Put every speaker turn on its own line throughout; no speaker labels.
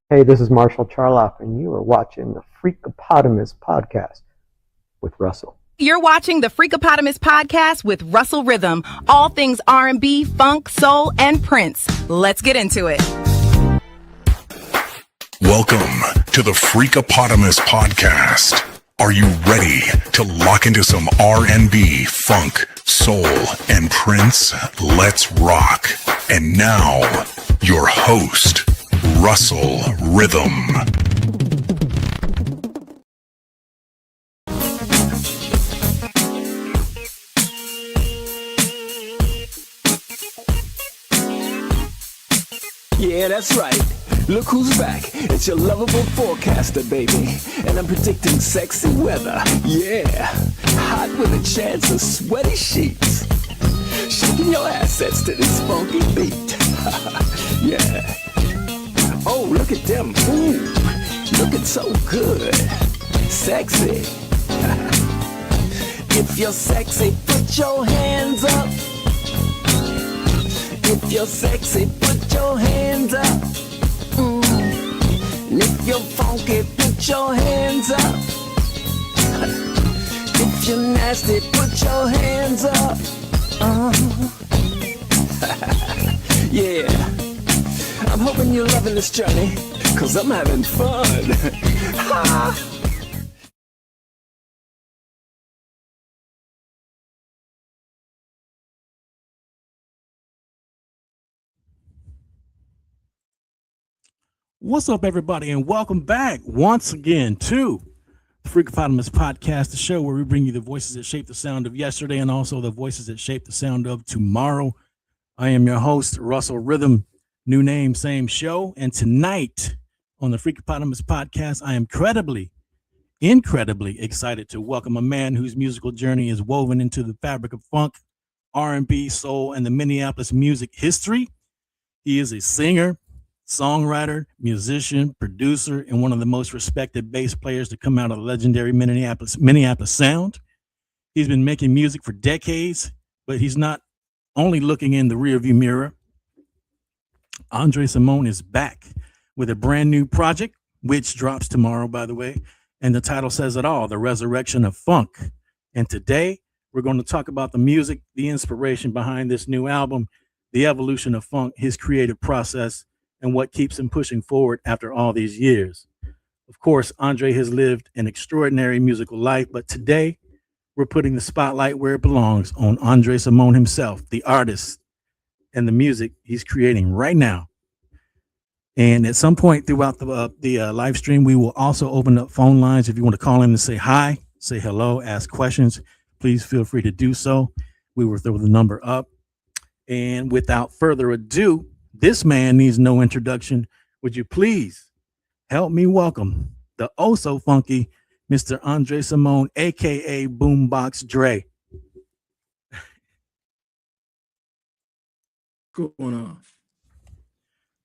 Hey, this is Marshall Charloff, and you are watching the Freakapotamus Podcast with Russell.
You're watching the Freakapotamus Podcast with Russell Rhythm. All things R&B, funk, soul, and Prince. Let's get into it.
Welcome to the Freakapotamus Podcast. Are you ready to lock into some R&B, funk, soul, and Prince? Let's rock. And now, your host, Russell Rhythm.
Yeah, that's right. Look who's back. It's your lovable forecaster, baby. And I'm predicting sexy weather. Yeah. Hot with a chance of sweaty sheets. Shaking your assets to this funky beat. Yeah. Oh, look at them. Ooh. Looking so good. Sexy. If you're sexy, put your hands up. If you're sexy, put your hands up. And if you're funky, put your hands up. If you're nasty, put your hands up. Yeah. I'm hoping you're loving this journey, 'cause I'm having fun.
What's up, everybody, and welcome back once again to the Freakapotamus Podcast, the show where we bring you the voices that shape the sound of yesterday and also the voices that shape the sound of tomorrow. I am your host, Russell Rhythm. New name, same show. And tonight on the Freakapotamus Podcast, I am incredibly excited to welcome a man whose musical journey is woven into the fabric of funk, R&B, soul, and the Minneapolis music history. He is a singer, songwriter, musician, producer, and one of the most respected bass players to come out of the legendary Minneapolis sound. He's been making music for decades, but he's not only looking in the rearview mirror. Andre Cymone is back with a brand new project, which drops tomorrow, by the way, and the title says it all, The Resurrection of Funk. And today, we're going to talk about the music, the inspiration behind this new album, the evolution of funk, his creative process, and what keeps him pushing forward after all these years. Of course, Andre has lived an extraordinary musical life, but today we're putting the spotlight where it belongs on Andre Cymone himself, the artist, and the music he's creating right now. And at some point throughout the live stream, we will also open up phone lines. If you want to call in and say hi, say hello, ask questions, please feel free to do so. We will throw the number up. And without further ado, this man needs no introduction. Would you please help me welcome the oh so funky Mr. Andre Cymone, aka Boombox Dre.
Going on?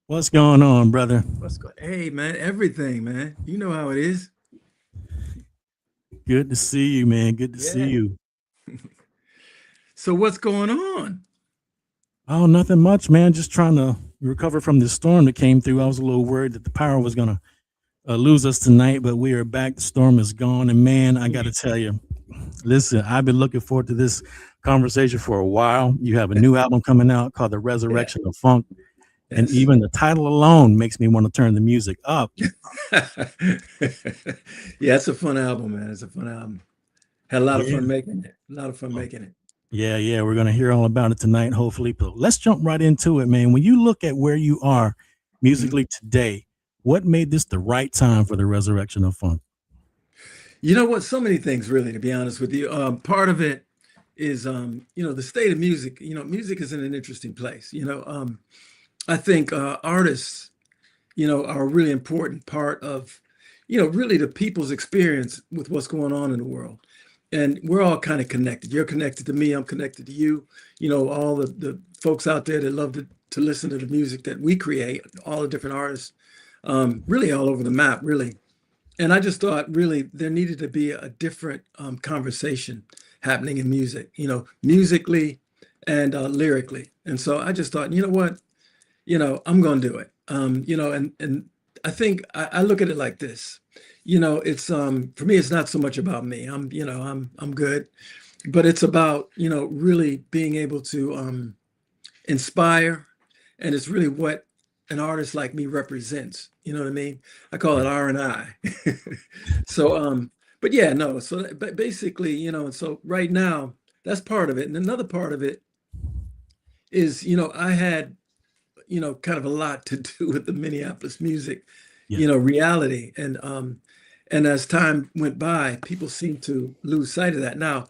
What's going on, brother?
What's going? Hey, man, everything, man. You know how it is.
Good to see you, man. Good to see you.
So what's going on?
Oh, nothing much, man. Just trying to recover from the storm that came through. I was a little worried that the power was going to lose us tonight, but we are back. The storm is gone. And man, I got to tell you, listen, I've been looking forward to this conversation for a while. You have a new album coming out called The Resurrection of Funk. And even the title alone makes me want to turn the music up.
Yeah, it's a fun album, man. It's a fun album. Had a lot of fun making it. Making it.
Yeah. We're going to hear all about it tonight, hopefully. But let's jump right into it, man. When you look at where you are musically today, what made this the right time for the resurrection of funk?
You know what? So many things, really, to be honest with you. Part of it is, the state of music. Music is in an interesting place. I think artists, are a really important part of, really the people's experience with what's going on in the world. And we're all kind of connected. You're connected to me. I'm connected to you. All the folks out there that love to listen to the music that we create, all the different artists, really all over the map, really. And I just thought, really, there needed to be a different conversation happening in music, musically and lyrically. And so I just thought, you know what, I'm going to do it. And I look at it like this. It's for me, it's not so much about me. I'm good, but it's about, really being able to inspire, and it's really what an artist like me represents. You know what I mean? I call it R&I. So but yeah, no, so but basically, and so right now that's part of it. And another part of it is, I had, kind of a lot to do with the Minneapolis music,
Yeah.
reality. And as time went by, people seemed to lose sight of that. Now,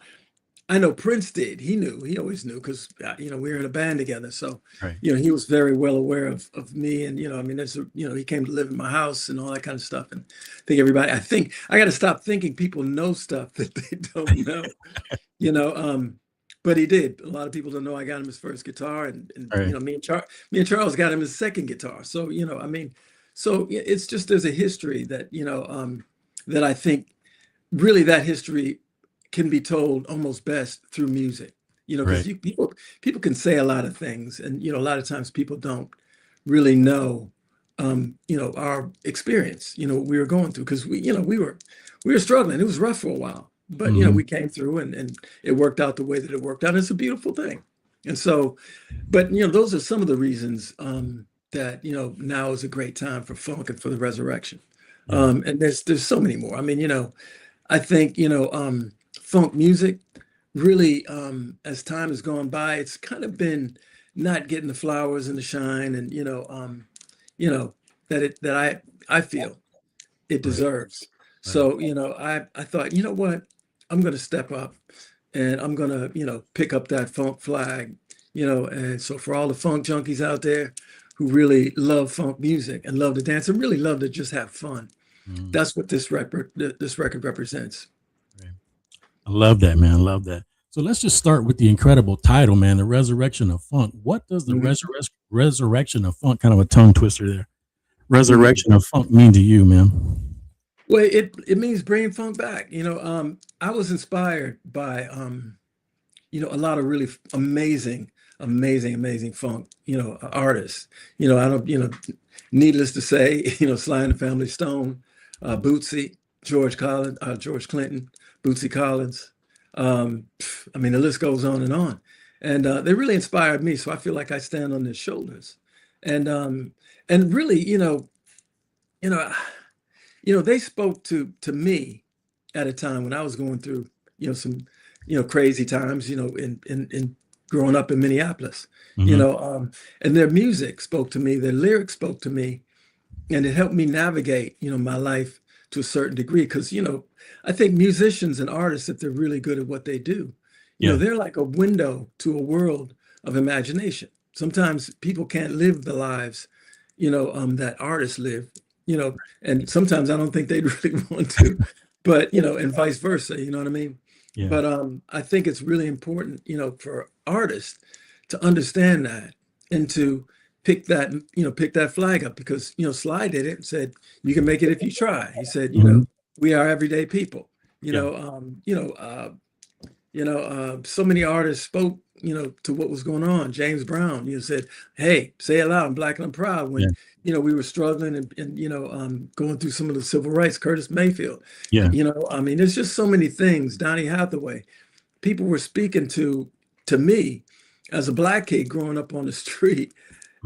I know Prince did. He knew. He always knew because we were in a band together. So
Right.
he was very well aware of me. And I mean, he came to live in my house and all that kind of stuff. And I think I got to stop thinking people know stuff that they don't know. But he did. A lot of people don't know I got him his first guitar, and
Right.
me and Charles got him his second guitar. So I mean, so it's just there's a history that that I think really that history can be told almost best through music. Because
Right.
people can say a lot of things, and a lot of times people don't really know our experience. What we were going through, because we were struggling. It was rough for a while. But
Mhm.
we came through, and it worked out the way that it worked out. It's a beautiful thing. And so, but those are some of the reasons that now is a great time for funk and for the resurrection.
Yeah.
And there's so many more. I mean, I think funk music really, as time has gone by, it's kind of been not getting the flowers and the shine, and that I feel it deserves. So I thought, what, I'm going to step up, and I'm going to pick up that funk flag, and so for all the funk junkies out there who really love funk music and love to dance and really love to just have fun,
Mhm.
that's what this record represents.
I love that, man. I love that. So let's just start with the incredible title, man, The Resurrection of Funk. What does the
Mhm.
resurrection of funk, kind of a tongue twister there,
Mhm.
resurrection of funk mean to you, man?
Well, it means bringing funk back. I was inspired by a lot of really amazing funk, artists. I don't, needless to say, Sly and the Family Stone, Bootsy, George Clinton, Bootsy Collins. I mean, the list goes on and on. And they really inspired me. So I feel like I stand on their shoulders. And really, you know, they spoke to me at a time when I was going through, some, crazy times, in growing up in Minneapolis,
Mhm.
And their music spoke to me, their lyrics spoke to me, and it helped me navigate, my life to a certain degree. Because, I think musicians and artists, if they're really good at what they do,
Yeah.
they're like a window to a world of imagination. Sometimes people can't live the lives, that artists live, and sometimes I don't think they'd really want to, but, and vice versa, you know what I mean?
Yeah.
But I think it's really important, for artists to understand that and to pick that flag up, because, Sly did it and said, you can make it if you try. He said,
Mhm.
we are everyday people,
Yeah.
so many artists spoke, to what was going on. James Brown, said, hey, say it loud, I'm black and I'm proud, when,
Yeah.
we were struggling and going through some of the civil rights. Curtis Mayfield,
Yeah.
I mean, there's just so many things. Donny Hathaway, people were speaking to me as a black kid growing up on the street.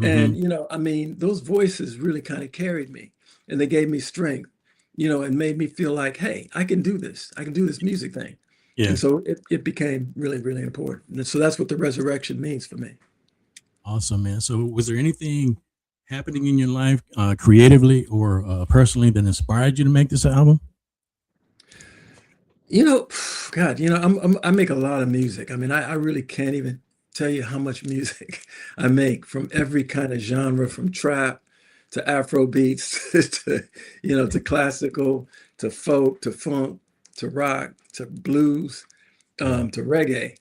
And,
Mhm.
I mean, those voices really kind of carried me, and they gave me strength, and made me feel like, hey, I can do this. I can do this music thing.
Yeah.
And so it became really, really important. And so that's what the resurrection means for me.
Awesome, man. So was there anything happening in your life, creatively or personally, that inspired you to make this album?
God, I make a lot of music. I mean, I really can't even tell you how much music I make, from every kind of genre, from trap to Afro beats to classical, to folk, to funk, to rock, to blues, to reggae.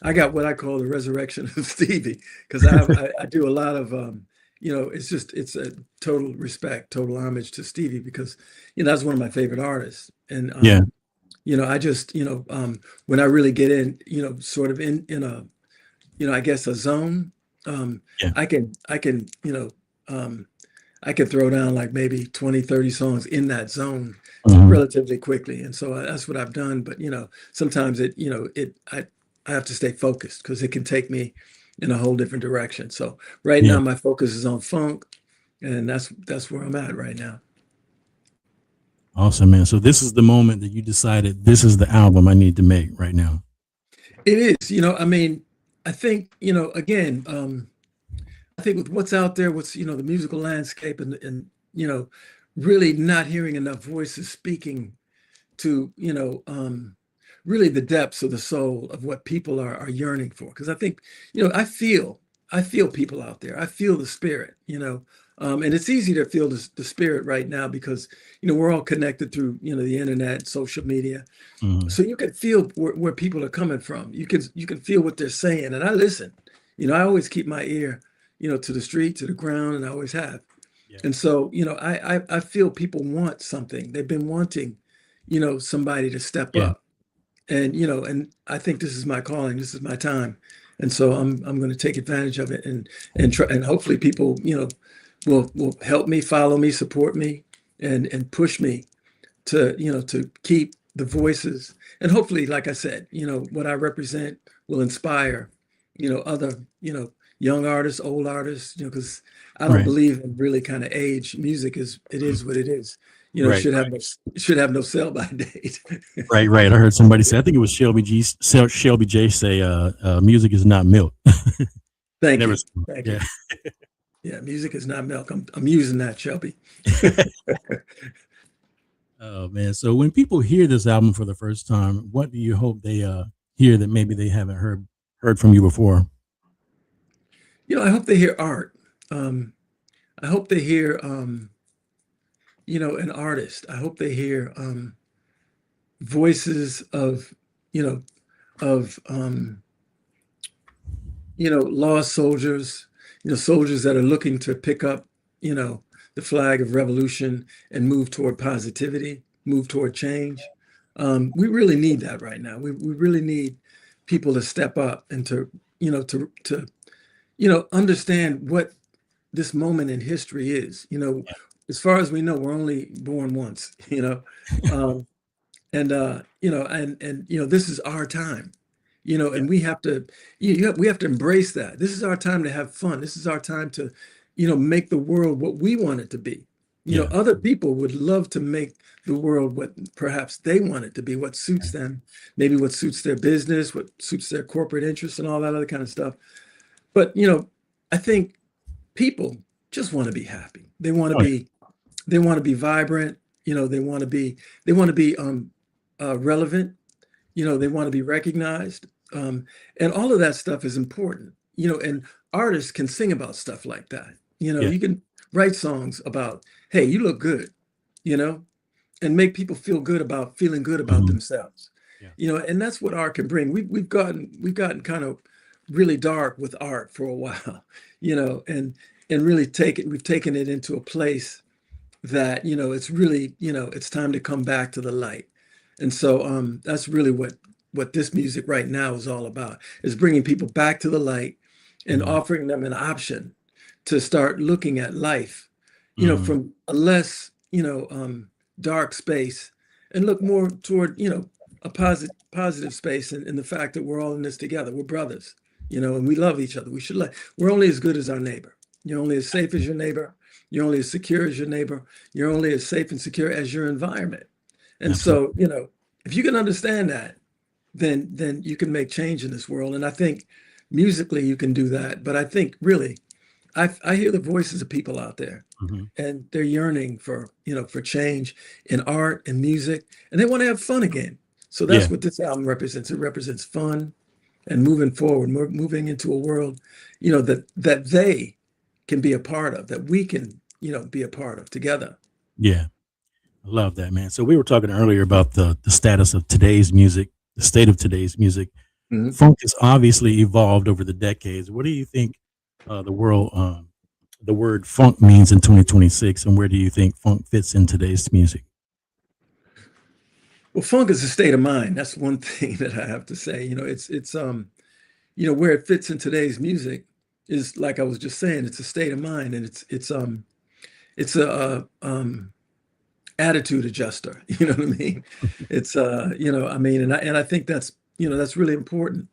I got what I call the resurrection of Stevie, because I do a lot of it's a total respect, total homage to Stevie, because that's one of my favorite artists. And
Yeah.
I just when I really get in, sort of in a I guess a zone,
Yeah.
I can um I could throw down like maybe 20, 30 songs in that zone
Mhm.
relatively quickly. And so that's what I've done. But, sometimes I have to stay focused because it can take me in a whole different direction. So right
Yeah.
now my focus is on funk, and that's where I'm at right now.
Awesome, man. So this is the moment that you decided this is the album I need to make right now.
It is, I think, again, I think with what's out there, what's, the musical landscape and really not hearing enough voices speaking to, really the depths of the soul of what people are yearning for. Because I think, I feel people out there. I feel the spirit, and it's easy to feel the spirit right now because, we're all connected through, the internet, social media.
Mhm.
So you can feel where people are coming from. You can feel what they're saying. And I listen, I always keep my ear, to the street, to the ground, and I always have.
Yeah.
And so, I feel people want something. They've been wanting, somebody to step
Yeah.
up. And I think this is my calling. This is my time. And so I'm going to take advantage of it and try, and hopefully people, will help me, follow me, support me, and push me to keep the voices. And hopefully, like I said, what I represent will inspire, other, young artists, old artists, because I don't
Right.
believe in really kind of age. Music is what it is.
Right.
It should have no sell by date.
Right. I heard somebody say, I think it was Shelby J say, music is not milk.
Thank
Never.
you. Thank
Yeah.
you. Yeah, music is not milk. I'm using that, Shelby.
Oh man. So when people hear this album for the first time, what do you hope they hear that maybe they haven't heard from you before?
I hope they hear art. I hope they hear, an artist. I hope they hear voices of, of, lost soldiers, soldiers that are looking to pick up, the flag of revolution and move toward positivity, move toward change. We really need that right now. We really need people to step up and to understand what this moment in history is. As far as we know, we're only born once. This is our time. And we have to we have to embrace that. This is our time to have fun. This is our time to make the world what we want it to be. Other people would love to make the world what perhaps they want it to be, what suits them, maybe what suits their business, what suits their corporate interests and all that other kind of stuff. But I think people just want to be happy. They want to be vibrant. They want to be relevant. They want to be recognized. And all of that stuff is important. And artists can sing about stuff like that. You can write songs about, hey, you look good, and make people feel good about feeling good about
Mhm.
themselves. And that's what art can bring. We've gotten kind of really dark with art for a while, and really we've taken it into a place that, it's really, it's time to come back to the light. And so that's really what this music right now is all about, is bringing people back to the light and
Mhm.
offering them an option to start looking at life,
Mhm.
from a less, dark space, and look more toward, a positive space, and the fact that we're all in this together. We're brothers, and we love each other. We're only as good as our neighbor. You're only as safe as your neighbor. You're only as secure as your neighbor. You're only as safe and secure as your environment. And
Absolutely.
so, if you can understand that, then you can make change in this world. And I think musically you can do that. But I think really, I hear the voices of people out there,
Mhm.
and they're yearning for change in art and music, and they want to have fun again. So that's
Yeah.
what this album represents. It represents fun and moving forward, moving into a world, that they can be a part of, that we can, be a part of together.
Yeah. I love that, man. So we were talking earlier about the status of today's music, the state of today's music.
Mhm.
Funk has obviously evolved over the decades. What do you think the word funk means in 2026, and where do you think funk fits in today's music?
Well, funk is a state of mind. That's one thing that I have to say. It's where it fits in today's music is, like I was just saying, it's a state of mind, and it's a attitude adjuster. You know what I mean? It's I mean, and I think that's that's really important.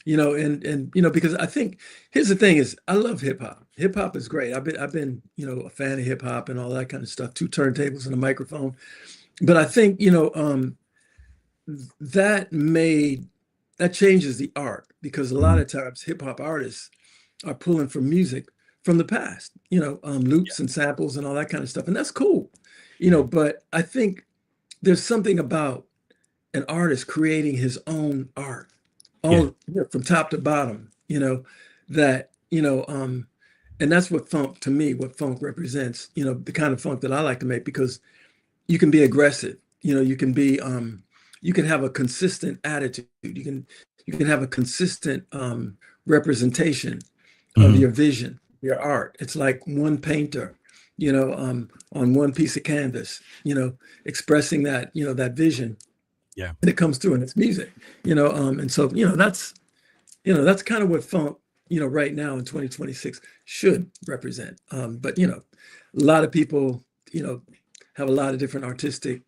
And because I think here's the thing is I love hip hop. Hip hop is great. I've been a fan of hip hop and all that kind of stuff. 2 turntables and a microphone. But I think that changes the art, because a lot of times hip hop artists are pulling from music from the past, loops and samples and all that kind of stuff. And that's cool, but I think there's something about an artist creating his own art, all from top to bottom, that, and that's what funk represents, the kind of funk that I like to make, because you can be aggressive, you can be, you can have a consistent attitude. You can have a consistent representation of your vision, your art. It's like one painter, on one piece of canvas, expressing that, that vision.
Yeah.
And it comes through in its music, and so, that's kind of what funk, right now in 2026 should represent. But, a lot of people, have a lot of different artistic,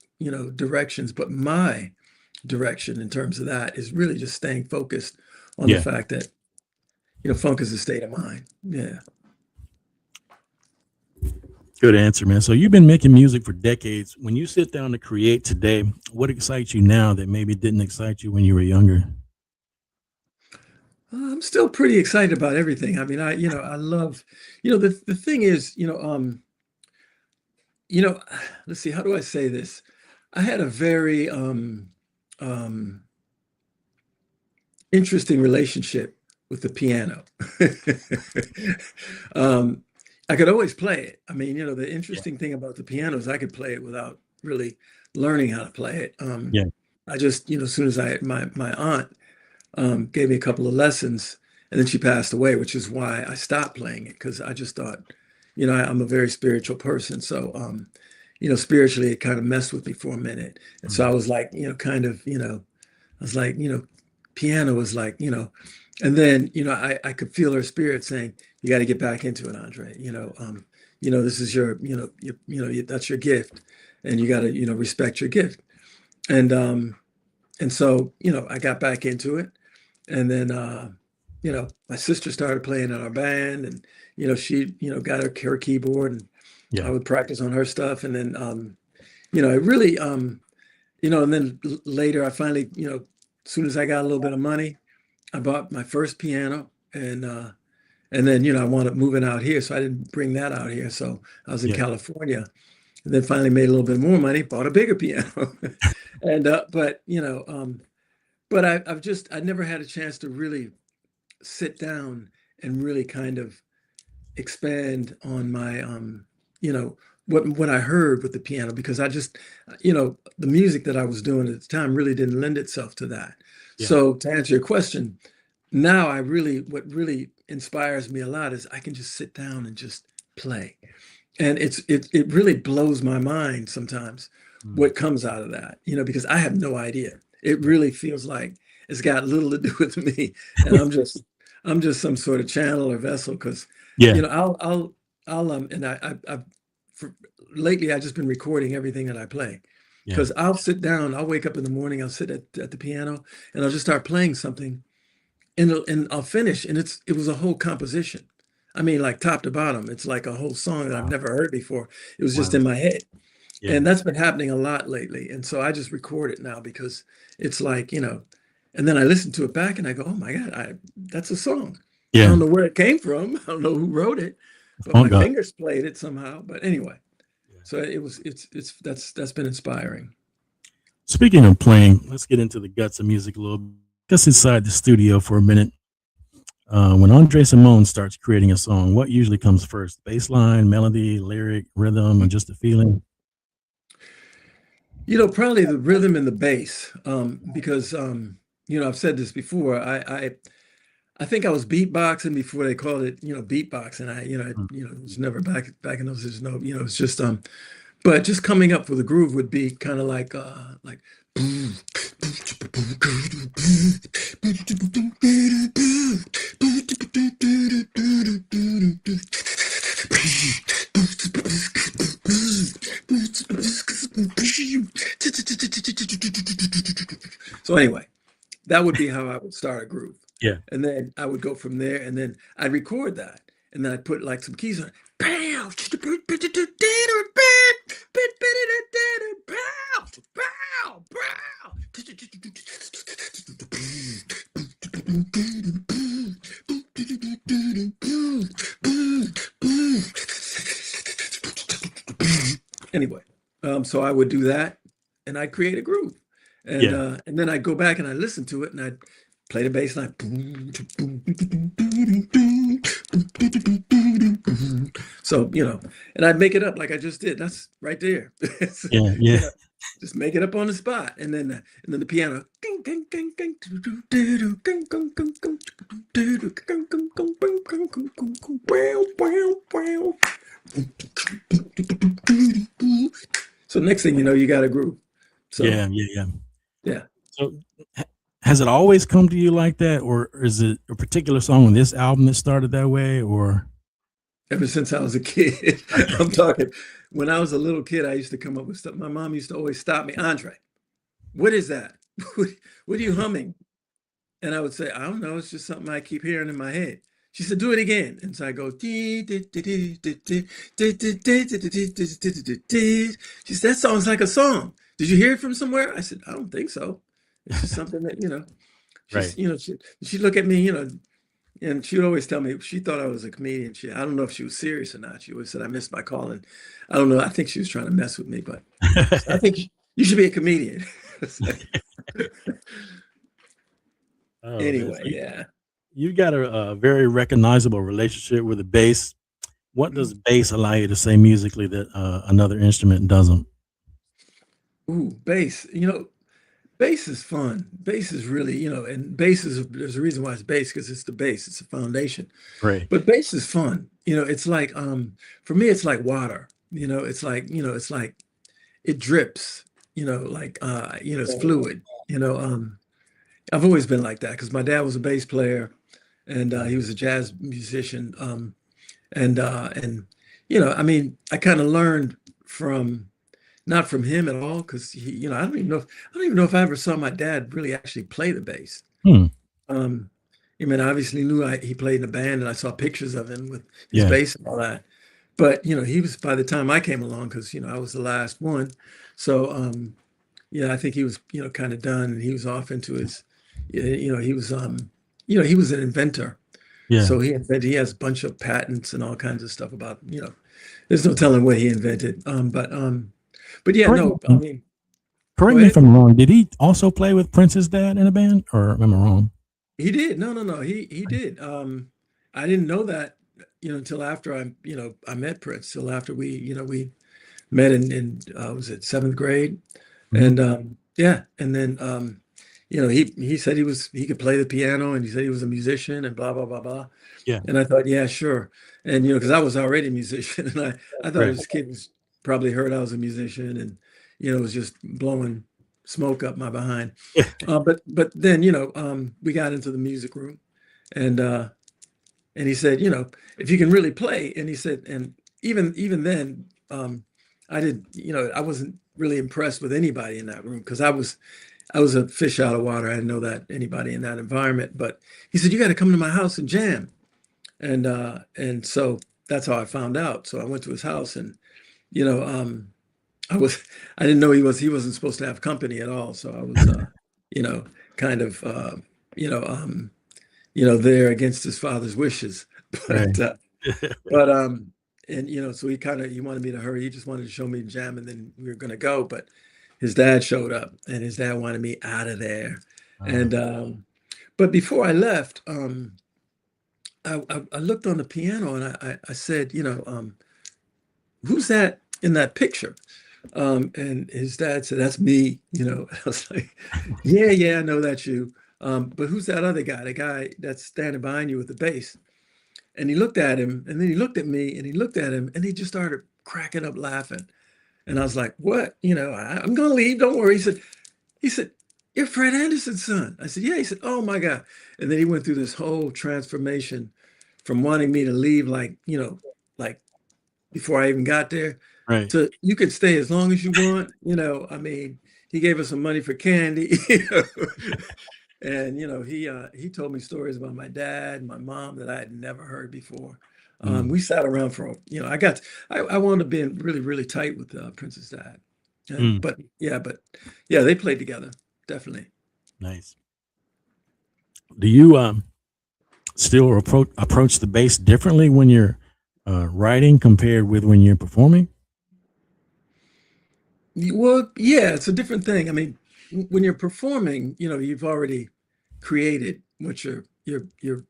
directions, but my direction in terms of that is really just staying focused on the fact that, funk is a state of mind. Yeah.
Good answer, man. So you've been making music for decades. When you sit down to create today, what excites you now that maybe didn't excite you when you were younger?
I'm still pretty excited about everything. I mean, I love, the thing is, let's see, how do I say this? I had a very interesting relationship with the piano. I could always play it. I mean, the interesting thing about the piano is I could play it without really learning how to play it. I just, as soon as my aunt gave me a couple of lessons, and then she passed away, which is why I stopped playing it, because I just thought, I'm a very spiritual person. So, spiritually, it kind of messed with me for a minute. And so I was like, I was like, piano was like, and then, I could feel her spirit saying, you got to get back into it, Andre. This is your, that's your gift, and you got to, respect your gift. And so, I got back into it, and then, my sister started playing in our band, and, she, got her keyboard, and I would practice on her stuff. And then, it really, and then later I finally, as soon as I got a little bit of money, I bought my first piano, and then, I wound up moving out here, so I didn't bring that out here. So I was in California, and then finally made a little bit more money, bought a bigger piano. And, but I never had a chance to really sit down and really kind of expand on my, what I heard with the piano, because I just, the music that I was doing at the time really didn't lend itself to that. Yeah. So to answer your question, now what really inspires me a lot is I can just sit down and just play. And it really blows my mind sometimes what comes out of that, because I have no idea. It really feels like it's got little to do with me, and I'm just some sort of channel or vessel, because I'll lately I've just been recording everything that I play, because I'll sit down, I'll wake up in the morning, I'll sit at the piano, and I'll just start playing something, and I'll finish, and it was a whole composition. I mean, like top to bottom, it's like a whole song that I've never heard before. It was just in my head. Yeah. And that's been happening a lot lately. And so I just record it now, because it's like, and then I listen to it back and I go, oh my God, that's a song. Yeah. I don't know where it came from. I don't know who wrote it, but my fingers played it somehow. But anyway, so that's been inspiring.
Speaking of playing, let's get into the guts of music a little bit. Just inside the studio for a minute. When Andre Cymone starts creating a song, what usually comes first? Bass line, melody, lyric, rhythm, or just a feeling?
Probably the rhythm and the bass, because, I've said this before. I think I was beatboxing before they called it, beatboxing. It was never back in those days. No, it's just, but just coming up with a groove would be kind of like. So anyway, that would be how I would start a groove.
Yeah.
And then I would go from there, and then I'd record that, and then I'd put like some keys on it. Pow! Anyway, so I would do that, and I'd create a groove, and then I'd go back and I'd listen to it, and I'd play the bass line. So, and I'd make it up like I just did. That's right there.
Yeah.
Just make it up on the spot, and then the piano. So next thing you know, you got a groove. So,
yeah. So has it always come to you like that, or is it a particular song on this album that started that way, or?
Ever since I was a kid. I'm talking, when I was a little kid, I used to come up with stuff. My mom used to always stop me. Andre, what is that? What are you humming? And I would say, I don't know. It's just something I keep hearing in my head. She said, do it again. And so I go, she said, that sounds like a song. Did you hear it from somewhere? I said, I don't think so. It's just something that,
Right.
she'd look at me, and she would always tell me she thought I was a comedian. I don't know if she was serious or not. She always said I missed my call, and I don't know. I think she was trying to mess with me, but I think you should be a comedian. Anyway, yeah.
You got a very recognizable relationship with the bass. What does bass allow you to say musically that another instrument doesn't?
Ooh, bass. Bass is fun. Bass is really, and there's a reason why it's bass, because it's the base, it's the foundation.
Right.
But bass is fun. It's like, for me, it's like water. It's like it drips. It's fluid. I've always been like that because my dad was a bass player, and he was a jazz musician. I kind of learned not from him at all, because I don't even know if I ever saw my dad really actually play the bass. I obviously knew he played in a band, and I saw pictures of him with his bass and all that. But he was, by the time I came along, because I was the last one. So I think he was kind of done, and he was off into his, he was he was an inventor.
Yeah.
So he has a bunch of patents and all kinds of stuff about there's no telling what he invented. But yeah, no, I mean,
correct me if I'm wrong. Did he also play with Prince's dad in a band, or am I wrong?
He did. No. He did. I didn't know that, until after I met Prince, till after we met in was it 7th grade?
Mm-hmm.
And then he said he could play the piano, and he said he was a musician, and blah blah blah blah.
Yeah.
And I thought, yeah, sure. And because I was already a musician, and I thought this kid was probably heard I was a musician, and was just blowing smoke up my behind. But then we got into the music room, and he said, if you can really play, and he said, and even then I wasn't really impressed with anybody in that room, because I was a fish out of water. I didn't know that anybody in that environment. But he said, you got to come to my house and jam. And so that's how I found out. So I went to his house, and I didn't know he wasn't supposed to have company at all. So I was kind of there against his father's wishes. But so he wanted me to hurry. He just wanted to show me the jam, and then we were going to go. But his dad showed up, and his dad wanted me out of there. And but before I left, I looked on the piano, and I said, who's that in that picture? And his dad said, that's me. I was like, yeah, I know that's you. But who's that other guy? The guy that's standing behind you with the bass? And he looked at him, and then he looked at me, and he looked at him, and he just started cracking up laughing. And I was like, what? I'm going to leave. Don't worry. He said, you're Fred Anderson's son. I said, yeah. He said, oh my God. And then he went through this whole transformation from wanting me to leave, like before I even got there.
Right.
So you could stay as long as you want. I mean, he gave us some money for candy, and he told me stories about my dad and my mom that I had never heard before. We sat around for, I wound up being really, really tight with Prince's dad. But they played together, definitely.
Nice. Do you still approach the bass differently when you're writing compared with when you're performing?
Well, yeah, it's a different thing. I mean, when you're performing, you've already created what you're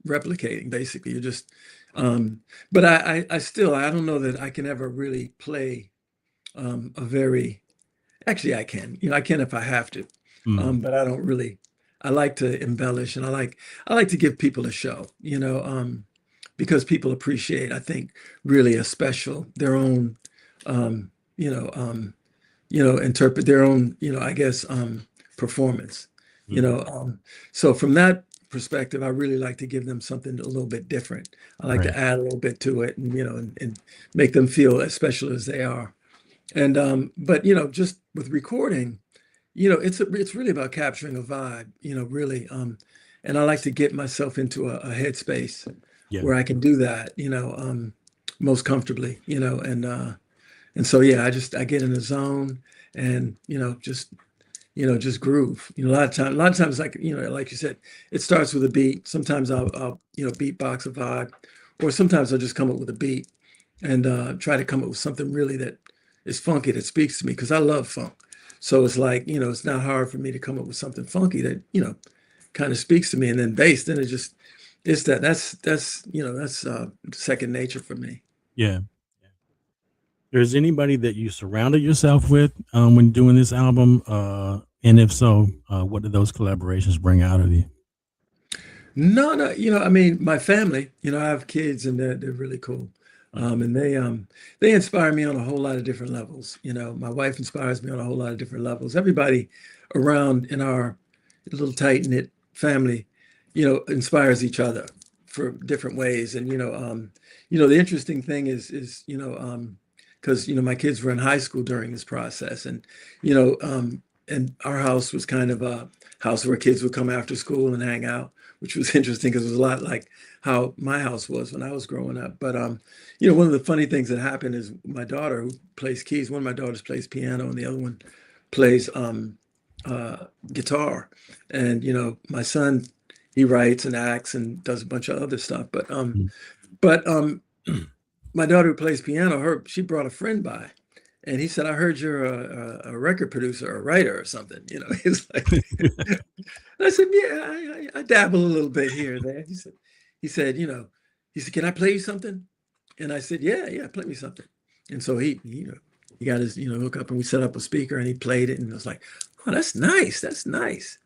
replicating. Basically, you're just. But I don't know that I can ever really play a very. Actually, I can. I can if I have to. But I don't really. I like to embellish, and I like to give people a show. Because people appreciate, I think, really their own. Interpret their own, I guess, performance. So from that perspective, I really like to give them something a little bit different. I like to add a little bit to it, and and make them feel as special as they are. And but just with recording, it's really about capturing a vibe, really. And I like to get myself into a headspace where I can do that, most comfortably, and so I get in the zone and just groove. A lot of times, like like you said, it starts with a beat. Sometimes I'll beatbox a vibe, or sometimes I'll just come up with a beat and try to come up with something really that is funky, that speaks to me, because I love funk. So it's like, it's not hard for me to come up with something funky that kind of speaks to me. And then bass, then that's second nature for me.
Yeah. There's anybody that you surrounded yourself with when doing this album? And if so, what did those collaborations bring out of you?
No, I mean, my family, I have kids, and they're really cool. And they inspire me on a whole lot of different levels. My wife inspires me on a whole lot of different levels. Everybody around in our little tight-knit family, inspires each other for different ways. And, the interesting thing is because my kids were in high school during this process, and and our house was kind of a house where kids would come after school and hang out, which was interesting because it was a lot like how my house was when I was growing up. But one of the funny things that happened is my daughter, who plays keys, one of my daughters plays piano, and the other one plays guitar. And my son, he writes and acts and does a bunch of other stuff. But my daughter, who plays piano, she brought a friend by, and he said, "I heard you're a record producer, or a writer, or something." He's like, I said, "Yeah, I dabble a little bit here and there." He said, "Can I play you something?" And I said, "Yeah, play me something." And so he got his, hook up, and we set up a speaker, and he played it, and I was like, "Oh, that's nice. That's nice."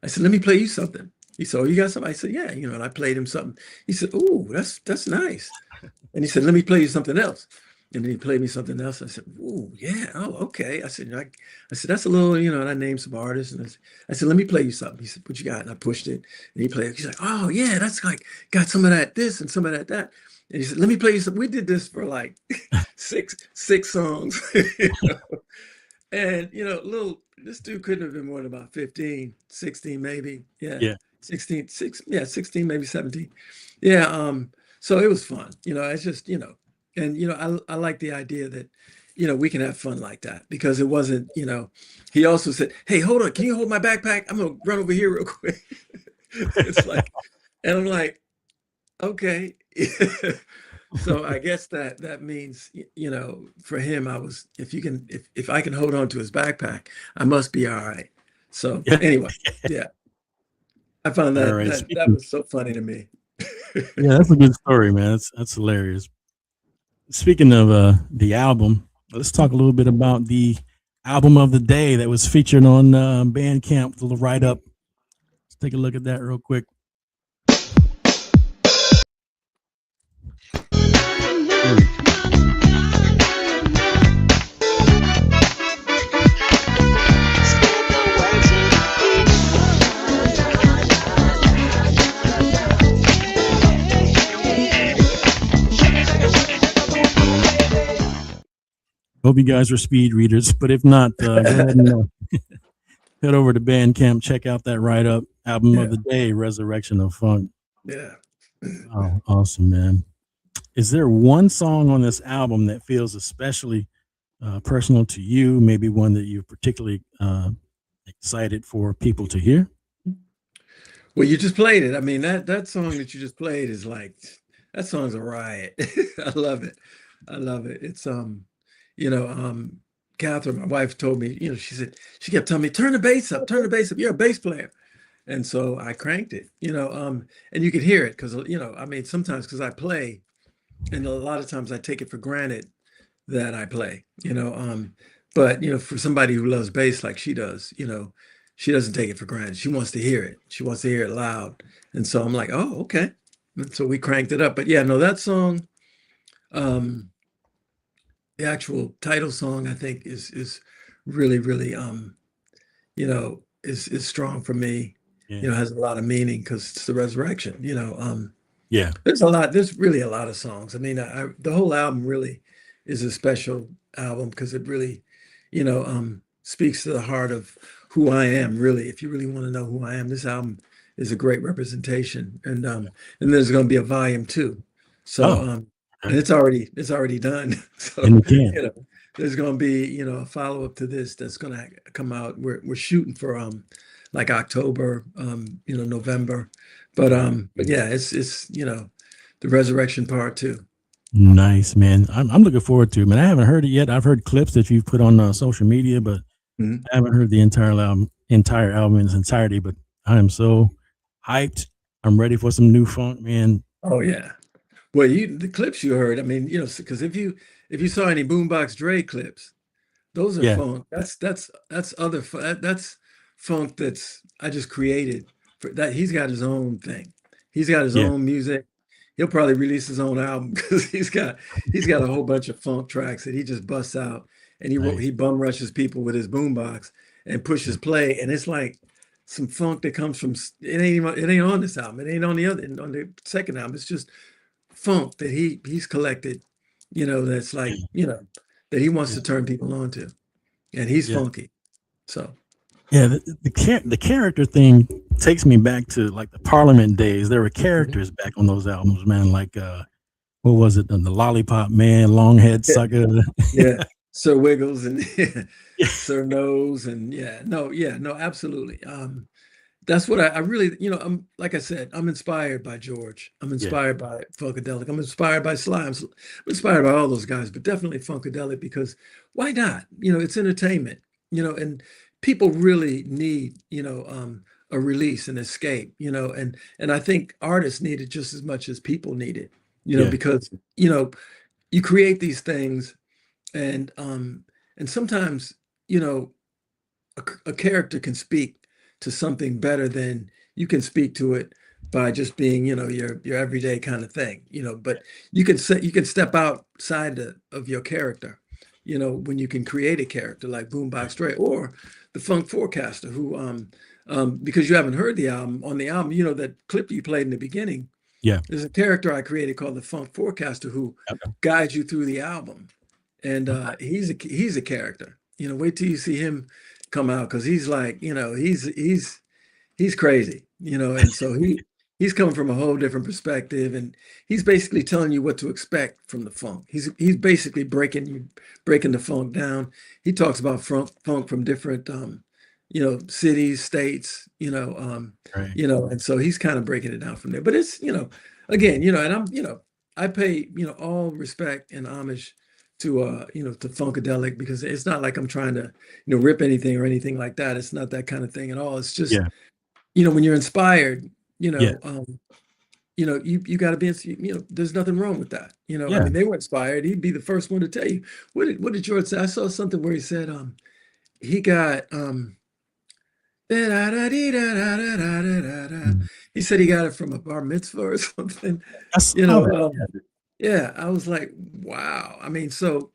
I said, "Let me play you something." He said, "Oh, you got something?" I said, "Yeah," and I played him something. He said, "Ooh, that's nice." And he said, "Let me play you something else." And then he played me something else. I said, "Ooh, yeah, oh, okay." I said, "That's a little," and I named some artists. And I said, "Let me play you something." He said, "What you got?" And I pushed it, and he played it. He's like, "Oh, yeah, that's like got some of that this and some of that." And he said, "Let me play you something." We did this for like six songs. And this dude couldn't have been more than about 15, 16 maybe. Yeah. 16, 16, maybe 17. Yeah. So it was fun. It's just, and I like the idea that, we can have fun like that, because it wasn't, he also said, "Hey, hold on, can you hold my backpack? I'm gonna run over here real quick." It's like, and I'm like, okay. So I guess that means, for him, if I can hold on to his backpack, I must be all right. So anyway, yeah, I found that was so funny to me.
Yeah, that's a good story, man. That's hilarious. Speaking of the album, let's talk a little bit about the album of the day that was featured on Bandcamp, the little write-up. Let's take a look at that real quick. Hope you guys are speed readers, but if not, go ahead and head over to Bandcamp, check out that write-up album of the day, Resurrection of Funk.
Yeah.
Oh, awesome, man. Is there one song on this album that feels especially personal to you? Maybe one that you're particularly excited for people to hear?
Well, you just played it. I mean, that song that you just played is like, that song's a riot. I love it. I love it. It's Catherine, my wife, told me, she kept telling me, turn the bass up, you're a bass player. And so I cranked it, and you could hear it because, sometimes because I play, and a lot of times I take it for granted that I play, but, for somebody who loves bass like she does, she doesn't take it for granted. She wants to hear it. She wants to hear it loud. And so I'm like, oh, okay. And so we cranked it up. But yeah, no, that song, the actual title song, I think is really, really, is strong for me.
Yeah.
Has a lot of meaning because it's the resurrection.
Yeah.
There's really a lot of songs. I mean, the whole album really is a special album because it really, speaks to the heart of who I am. Really, if you really want to know who I am, this album is a great representation. And there's going to be a volume 2. So and it's already done. So there's going to be a follow up to this that's going to come out. We're shooting for like October, November, but yeah, it's the resurrection part too.
Nice, man. I'm looking forward to it, man. I haven't heard it yet. I've heard clips that you've put on social media, but I haven't heard the entire album in its entirety. But I am so hyped. I'm ready for some new funk, man.
Oh yeah. Well, the clips you heard, I mean, because if you saw any Boombox Dre clips, those are funk. That's funk that's I just created for that. He's got his own thing. He's got his own music. He'll probably release his own album because he's got a whole bunch of funk tracks that he just busts out, and he bum rushes people with his boombox and pushes play, and it's like some funk that comes from it ain't on this album. It ain't on the second album. It's just funk that he's collected, that's like, that he wants to turn people on to, and he's funky. So
yeah, the character thing takes me back to like the Parliament days. There were characters back on those albums, man. Like what was it? The Lollipop Man, Longhead Sucker.
Yeah, Sir Wiggles and Sir Nose, and no, absolutely. That's what I really, I'm like I said, I'm inspired by George. I'm inspired by Funkadelic. I'm inspired by Slimes. I'm inspired by all those guys, but definitely Funkadelic because why not? It's entertainment, and people really need, a release and escape, and I think artists need it just as much as people need it, because, you create these things and sometimes, a character can speak to something better than you can speak to it by just being, your everyday kind of thing, but you can step outside of your character, when you can create a character like Boombox Dre or the Funk Forecaster who, because you haven't heard the album, that clip you played in the beginning.
Yeah.
There's a character I created called the Funk Forecaster who guides you through the album. And he's a character, wait till you see him come out because he's like, he's crazy, and so he's coming from a whole different perspective, and he's basically telling you what to expect from the funk. He's basically breaking the funk down. He talks about funk from different cities, states, and so he's kind of breaking it down from there. But it's again, and I'm I pay all respect and homage to to Funkadelic because it's not like I'm trying to rip anything or anything like that. It's not that kind of thing at all. It's just when you're inspired, you got to be there's nothing wrong with that. I mean, they were inspired. He'd be the first one to tell you what did George say? I saw something where he said he got he said he got it from a bar mitzvah or something. Yeah, I was like, wow. I mean, so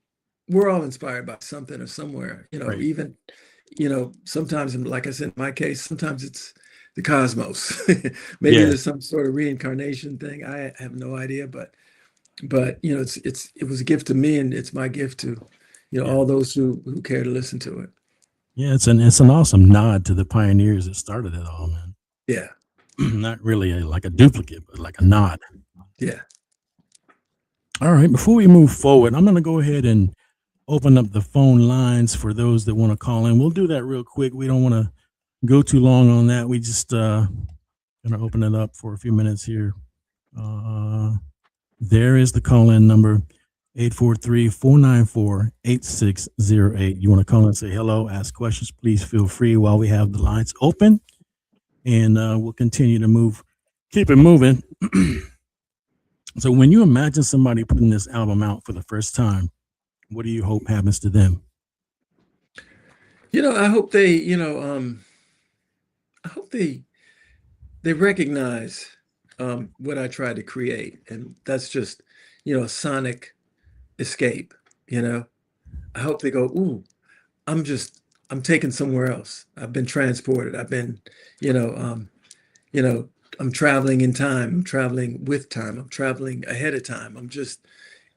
we're all inspired by something or somewhere, even, sometimes, like I said, in my case, sometimes it's the cosmos. Maybe there's some sort of reincarnation thing. I have no idea, but it was a gift to me and it's my gift to, all those who care to listen to it.
Yeah, it's an awesome nod to the pioneers that started it all, man.
Yeah.
Not really like a duplicate, but like a nod.
Yeah.
All right, before we move forward, I'm going to go ahead and open up the phone lines for those that want to call in. We'll do that real quick. We don't want to go too long on that. We just going to open it up for a few minutes here. There is the call-in number, 843-494-8608. You want to call and say hello, ask questions, please feel free while we have the lines open. And we'll continue to keep it moving. So when you imagine somebody putting this album out for the first time, what do you hope happens to them?
I hope they, I hope they recognize what I tried to create. And that's just, a sonic escape, I hope they go, ooh, I'm taken somewhere else. I've been transported. I've been, I'm traveling in time. I'm traveling with time. I'm traveling ahead of time. I'm just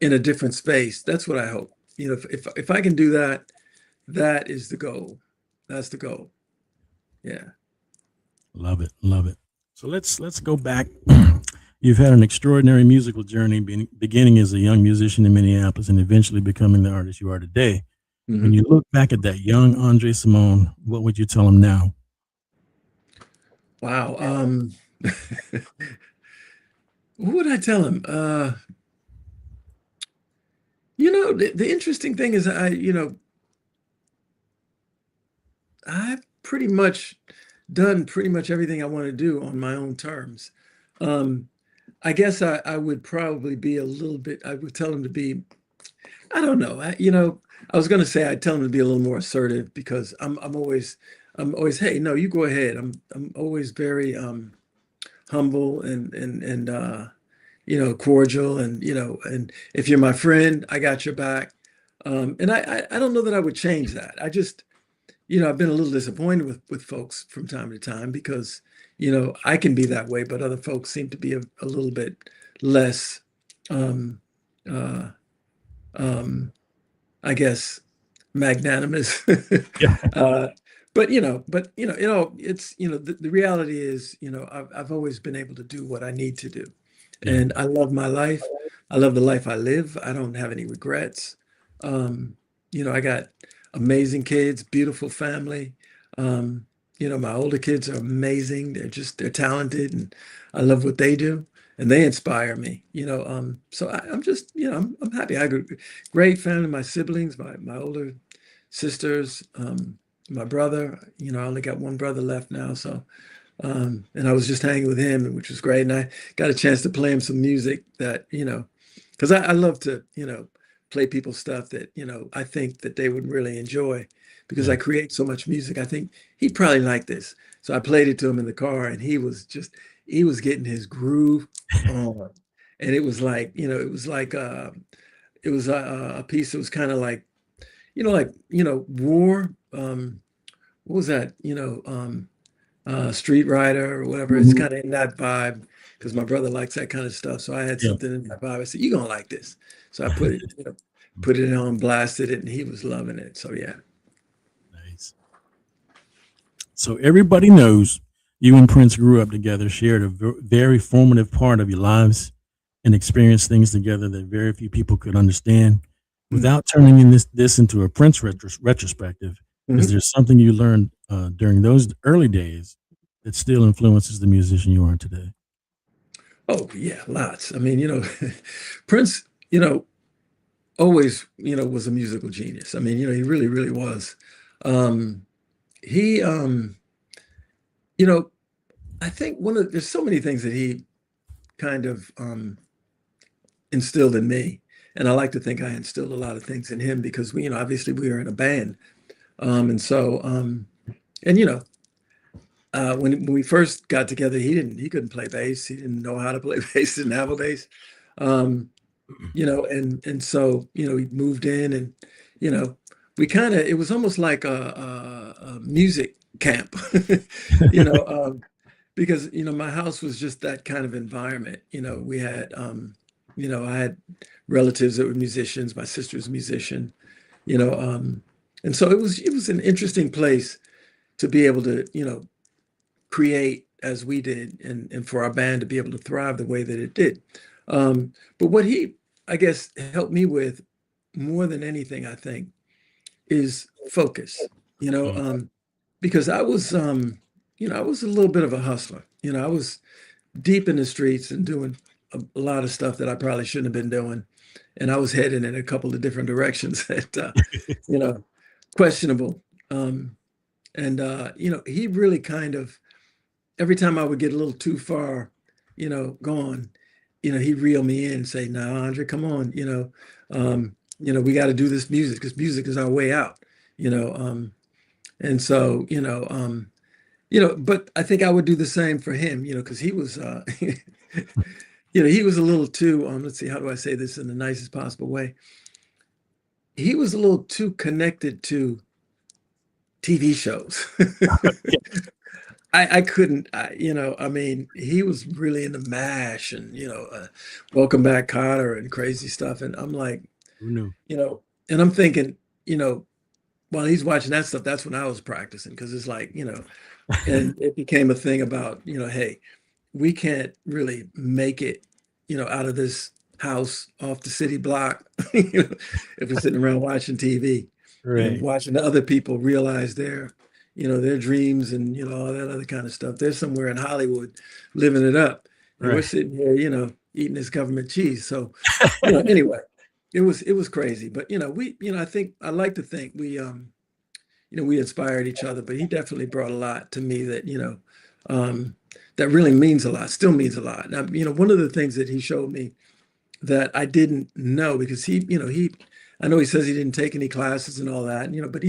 in a different space. That's what I hope. If I can do that, that is the goal. That's the goal. Yeah.
Love it. Love it. So let's go back. You've had an extraordinary musical journey, beginning as a young musician in Minneapolis and eventually becoming the artist you are today. Mm-hmm. When you look back at that young Andre Cymone, what would you tell him now?
Wow. What would I tell him? The interesting thing is I've pretty much done everything I want to do on my own terms. I guess I would probably be I would tell him to be, I don't know. I was going to say I'd tell him to be a little more assertive because I'm always, hey, no, you go ahead. I'm always very humble and cordial and and if you're my friend, I got your back. And I don't know that I would change that. I just, I've been a little disappointed with folks from time to time because, I can be that way, but other folks seem to be a little bit less, I guess, magnanimous.
Yeah.
But it's, the reality is, I've always been able to do what I need to do. Yeah. And I love my life. I love the life I live. I don't have any regrets. I got amazing kids, beautiful family. My older kids are amazing. They're talented and I love what they do and they inspire me, so I'm just, I'm happy. I got a great family, my siblings, my older sisters, my brother, I only got one brother left now. So, and I was just hanging with him, which was great. And I got a chance to play him some music that, because I love to, play people stuff that, I think that they would really enjoy because I create so much music. I think he'd probably like this. So I played it to him in the car and he was getting his groove on. And it was like, it was a piece that was kind of like, war. What was that? Street Rider or whatever. Mm-hmm. It's kind of in that vibe because my brother likes that kind of stuff. So I had something in that vibe. I said, "You're gonna like this." So I put it on, blasted it, and he was loving it. So yeah.
Nice. So everybody knows you and Prince grew up together, shared a very formative part of your lives, and experienced things together that very few people could understand. Without turning this into a Prince retrospective, mm-hmm. Is there something you learned during those early days that still influences the musician you are today?
Oh yeah, lots. I mean, Prince, always, was a musical genius. I mean, he really, really was. He, I think there's so many things that he kind of instilled in me. And I like to think I instilled a lot of things in him because obviously we were in a band. And so, when we first got together, he couldn't play bass. He didn't know how to play bass, didn't have a bass. And so, he moved in and, it was almost like a music camp, because, my house was just that kind of environment. We had, I had relatives that were musicians. My sister was a musician. And so it was an interesting place to be able to, create as we did, and for our band to be able to thrive the way that it did. But what he, I guess, helped me with more than anything, I think, is focus. Because I was a little bit of a hustler. I was deep in the streets and doing a lot of stuff that I probably shouldn't have been doing, and I was heading in a couple of different directions that questionable. He really kind of, every time I would get a little too far, gone, he'd reel me in and say, "No, Andre, come on, we got to do this music because music is our way out." And so, but I think I would do the same for him, because he was, he was a little too, let's see, how do I say this in the nicest possible way? He was a little too connected to TV shows. I couldn't, he was really into MASH and, Welcome Back Kotter and crazy stuff. And I'm like,
Who knew?
And I'm thinking, while he's watching that stuff, that's when I was practicing, because it's like, and it became a thing about, hey, we can't really make it, out of this house off the city block, if we're sitting around watching TV, and watching the other people realize their dreams and, all that other kind of stuff. They're somewhere in Hollywood living it up. And we're sitting here, eating this government cheese. So, anyway, it was crazy. But, I think, I like to think we, we inspired each other, but he definitely brought a lot to me that, that really means a lot, still means a lot. Now, one of the things that he showed me that I didn't know, because I know he says he didn't take any classes and all that, but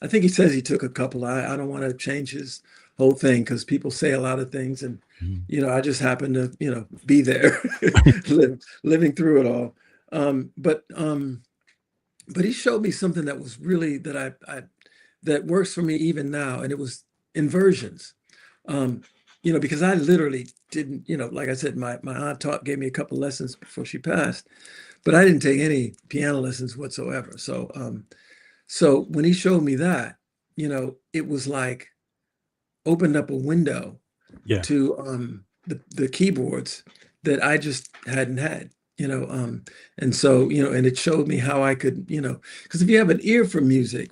I think he says he took a couple. I don't want to change his whole thing, because people say a lot of things, and, I just happen to, be there, living through it all. But he showed me something that was really, that that works for me even now. And it was inversions. Because I literally didn't, like I said, my aunt gave me a couple lessons before she passed, but I didn't take any piano lessons whatsoever. So when he showed me that, it was like opened up a window to the keyboards that I just hadn't had, and so, and it showed me how I could, because if you have an ear for music,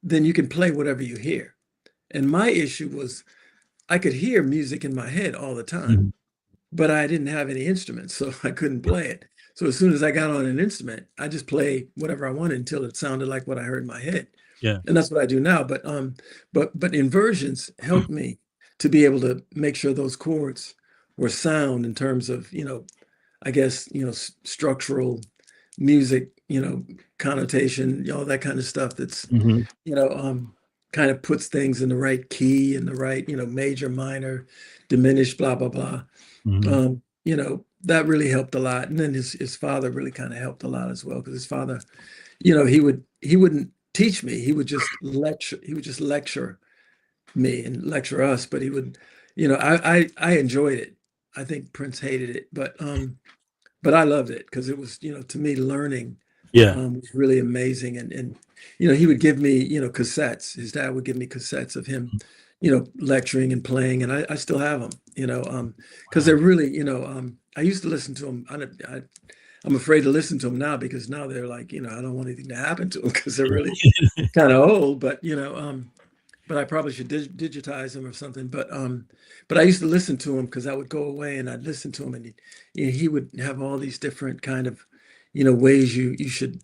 then you can play whatever you hear. And my issue was I could hear music in my head all the time, but I didn't have any instruments, so I couldn't play it. So as soon as I got on an instrument, I just play whatever I wanted until it sounded like what I heard in my head.
Yeah.
And that's what I do now. But inversions helped me to be able to make sure those chords were sound in terms of, I guess, structural music, connotation, all that kind of stuff that's, kind of puts things in the right key and the right, major, minor, diminished, blah, blah, blah. That really helped a lot. And then his father really kind of helped a lot as well, because his father, he wouldn't teach me. He would just lecture me and lecture us, but he would, I enjoyed it. I think Prince hated it, but I loved it, because it was, to me, learning was really amazing. And he would give me, cassettes. His dad would give me cassettes of him, lecturing and playing, and I still have them, because they're really, I used to listen to them. I'm afraid to listen to them now, because now they're like, I don't want anything to happen to them, because they're really kind of old, but I probably should digitize them or something. But I used to listen to him, because I would go away and I'd listen to him, and he would have all these different kind of, ways you should,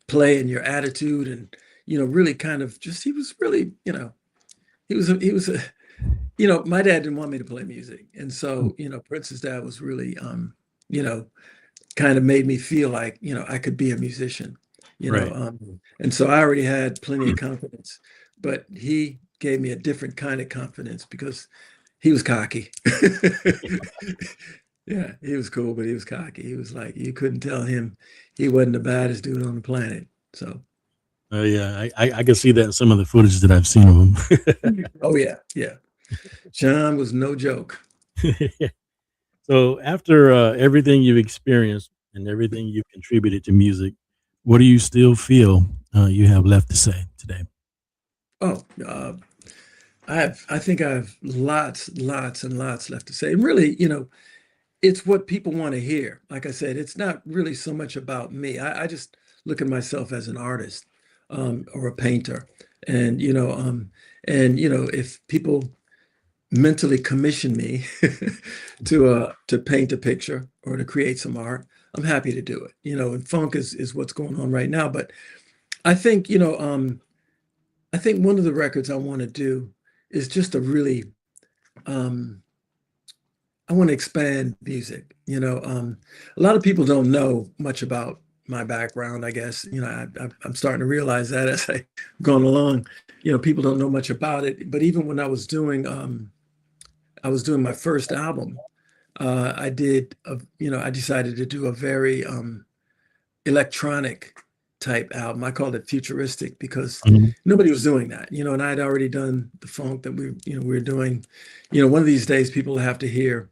play, in your attitude, and, really kind of just, he was really, he was a, my dad didn't want me to play music. And so, Prince's dad was really, kind of made me feel like, I could be a musician, and so I already had plenty of confidence, but he gave me a different kind of confidence, because he was cocky. Yeah, he was cool, but he was cocky. He was like, you couldn't tell him he wasn't the baddest dude on the planet. So.
Yeah, I can see that in some of the footage that I've seen of him.
Oh yeah. John was no joke.
So after everything you've experienced and everything you've contributed to music, what do you still feel you have left to say today?
Oh, I think I have lots and lots left to say. And really, it's what people want to hear. Like I said, it's not really so much about me. I just look at myself as an artist, or a painter. And, if people mentally commission me to paint a picture or to create some art, I'm happy to do it. And funk is what's going on right now. But I think, I think one of the records I want to do is just a really, I want to expand music. A lot of people don't know much about my background, I guess. I'm starting to realize that as I gone along. People don't know much about it. But even when I was doing my first album, I decided to do a very electronic type album. I called it futuristic because
Mhm.
nobody was doing that, and I'd already done the funk that we were doing. One of these days people have to hear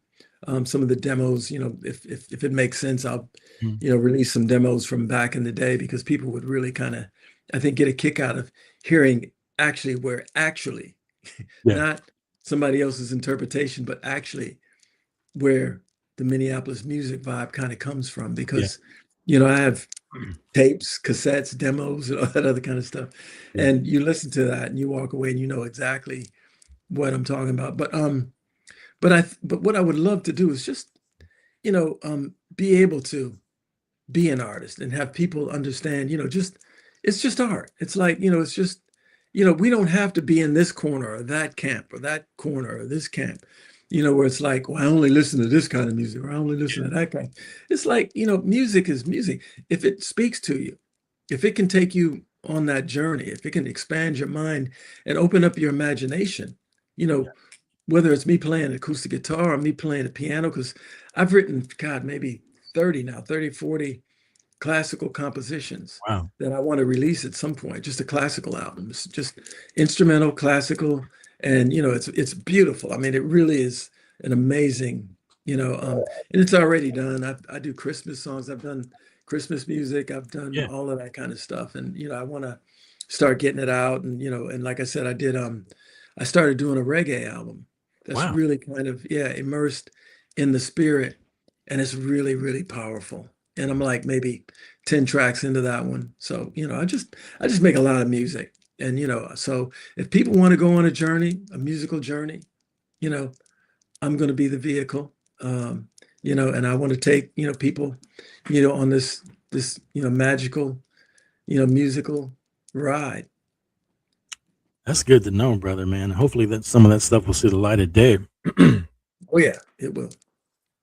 some of the demos. If it makes sense, I'll
Mhm.
release some demos from back in the day, because people would really kind of, I think, get a kick out of hearing actually where actually
Yeah.
not somebody else's interpretation, but actually where the Minneapolis music vibe kind of comes from.
Yeah.
Because I have tapes, cassettes, demos, and all that other kind of stuff.
Yeah.
And you listen to that and you walk away and you know exactly what I'm talking about. But what I would love to do is just, be able to be an artist and have people understand, just it's just art. It's like, it's just, we don't have to be in this corner or that camp or that corner or this camp, where it's like, well, I only listen to this kind of music or I only listen to that kind. It's like, music is music. If it speaks to you, if it can take you on that journey, if it can expand your mind and open up your imagination, you know, whether it's me playing acoustic guitar or me playing the piano, because I've written, God, maybe 40 classical compositions
Wow.
that I want to release at some point, just a classical album. It's just instrumental, classical, and it's beautiful. I mean, it really is an amazing, and it's already done. I do Christmas songs. I've done Christmas music. I've done
Yeah.
all of that kind of stuff, and I want to start getting it out. And and like I said, I started doing a reggae album that's
Wow.
really kind of immersed in the spirit, and it's really, really powerful. And I'm like maybe 10 tracks into that one. So, I just make a lot of music. And, so if people want to go on a journey, a musical journey, you know, I'm going to be the vehicle. And I want to take, people, on this, magical, musical ride.
That's good to know, brother, man. Hopefully that some of that stuff will see the light of day.
Oh yeah, it will.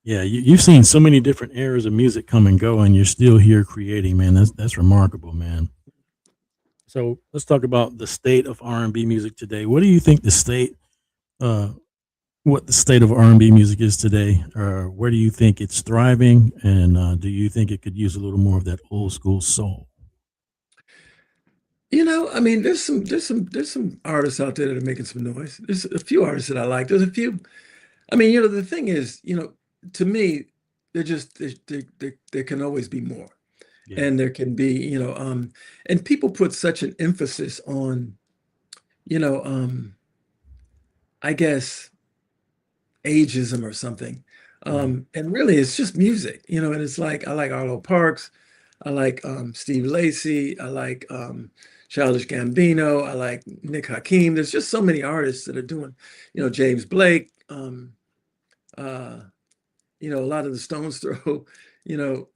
Yeah, you've seen so many different eras of music come and go, and you're still here creating, man. That's remarkable, man. So let's talk about the state of R&B music today. What do you think uh, what the state of R&B music is today? Or where do you think it's thriving? And do you think it could use a little more of that old school soul?
I mean, there's some artists out there that are making some noise. There's a few artists that I like. There's a few. I mean, the thing is, to me, they're just there can always be more,
Yeah,
and there can be, and people put such an emphasis on, you know, um, I guess ageism or something,
right.
and really it's just music, and it's like I like Arlo Parks, I like Steve Lacy, I like Childish Gambino, I like Nick Hakim. There's just so many artists that are doing, James Blake. Uh, a lot of the Stones Throw,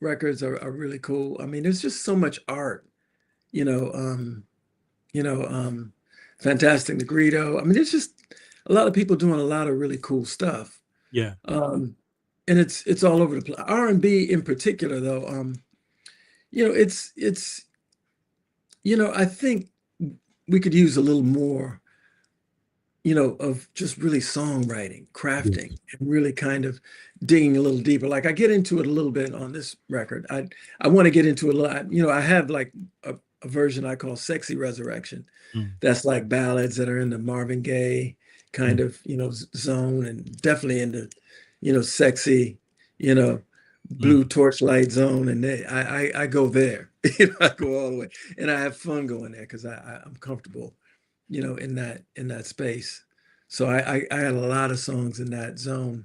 records are really cool. I mean, there's just so much art, you know, um, you know, um, Fantastic Negrito. I mean, there's just a lot of people doing a lot of really cool stuff.
Yeah,
Um, and it's all over the place. R&B in particular, though, it's I think we could use a little more, of just really songwriting,
yeah,
crafting, and really kind of digging a little deeper. Like I get into it a little bit on this record. I want to get into it a lot. I have like a version I call Sexy Resurrection.
mm,
That's like ballads that are in the Marvin Gaye kind
mm,
of, zone, and definitely into, sexy, you know, Blue Torchlight Zone, and I go there. I go all the way, and I have fun going there because I'm comfortable, in that space. So I had a lot of songs in that zone.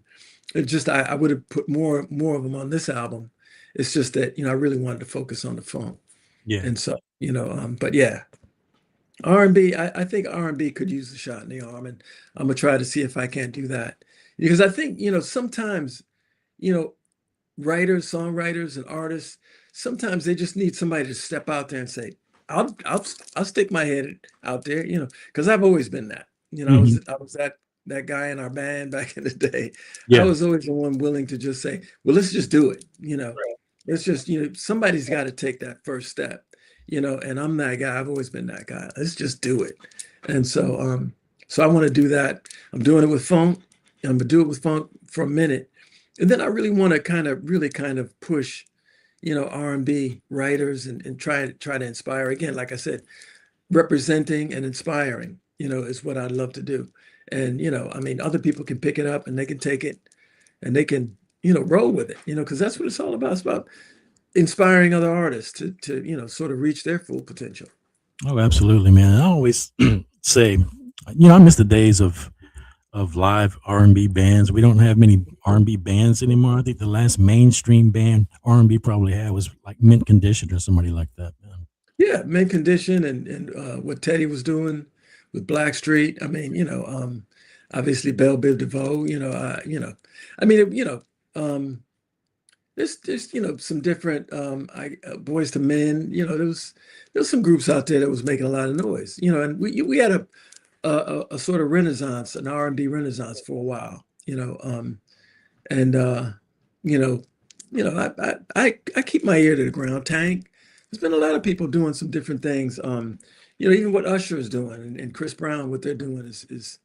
It just I would have put more of them on this album. It's just that I really wanted to focus on the funk,
Yeah.
and so but yeah, R&B. I think R&B could use a shot in the arm, and I'm gonna try to see if I can't do that because I think sometimes writers, songwriters, and artists, sometimes they just need somebody to step out there and say, I'll stick my head out there, because I've always been that. I was that guy in our band back in the day.
Yeah.
I was always the one willing to just say, well, let's just do it. It's just, somebody's got to take that first step, and I'm that guy. I've always been that guy. Let's just do it. And so, so I want to do that. I'm doing it with funk. I'm gonna do it with funk for a minute. And then I really want to really kind of push, R&B writers and try to inspire. Again, like I said, representing and inspiring, is what I'd love to do. And, I mean, other people can pick it up and they can take it and they can, roll with it, because that's what it's all about. It's about inspiring other artists to sort of reach their full potential.
Oh, absolutely, man. I always say, I miss the days of live R&B bands. We don't have many R&B bands anymore. I think the last mainstream band R&B probably had was like Mint Condition or somebody like that, man.
Yeah, Mint Condition and what Teddy was doing with Blackstreet. I mean, obviously Belle Biv DeVoe. I mean, there's some different Boys to Men. There was some groups out there that was making a lot of noise. And we had a sort of renaissance, an R&B renaissance for a while, I keep my ear to the ground. Tank, there's been a lot of people doing some different things. Even what Usher is doing and Chris Brown, what they're doing is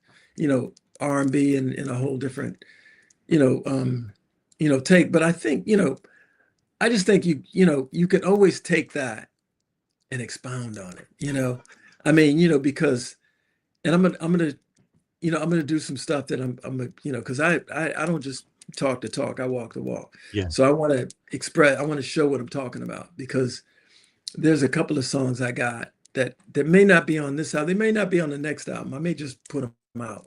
R&B in a whole different, take. But I think, I just think you can always take that and expound on it, I mean, because. And I'm gonna do some stuff that I'm because I don't just talk the talk, I walk the walk.
Yeah.
So I want to show what I'm talking about, because there's a couple of songs I got that may not be on this album. They may not be on the next album. I may just put them out,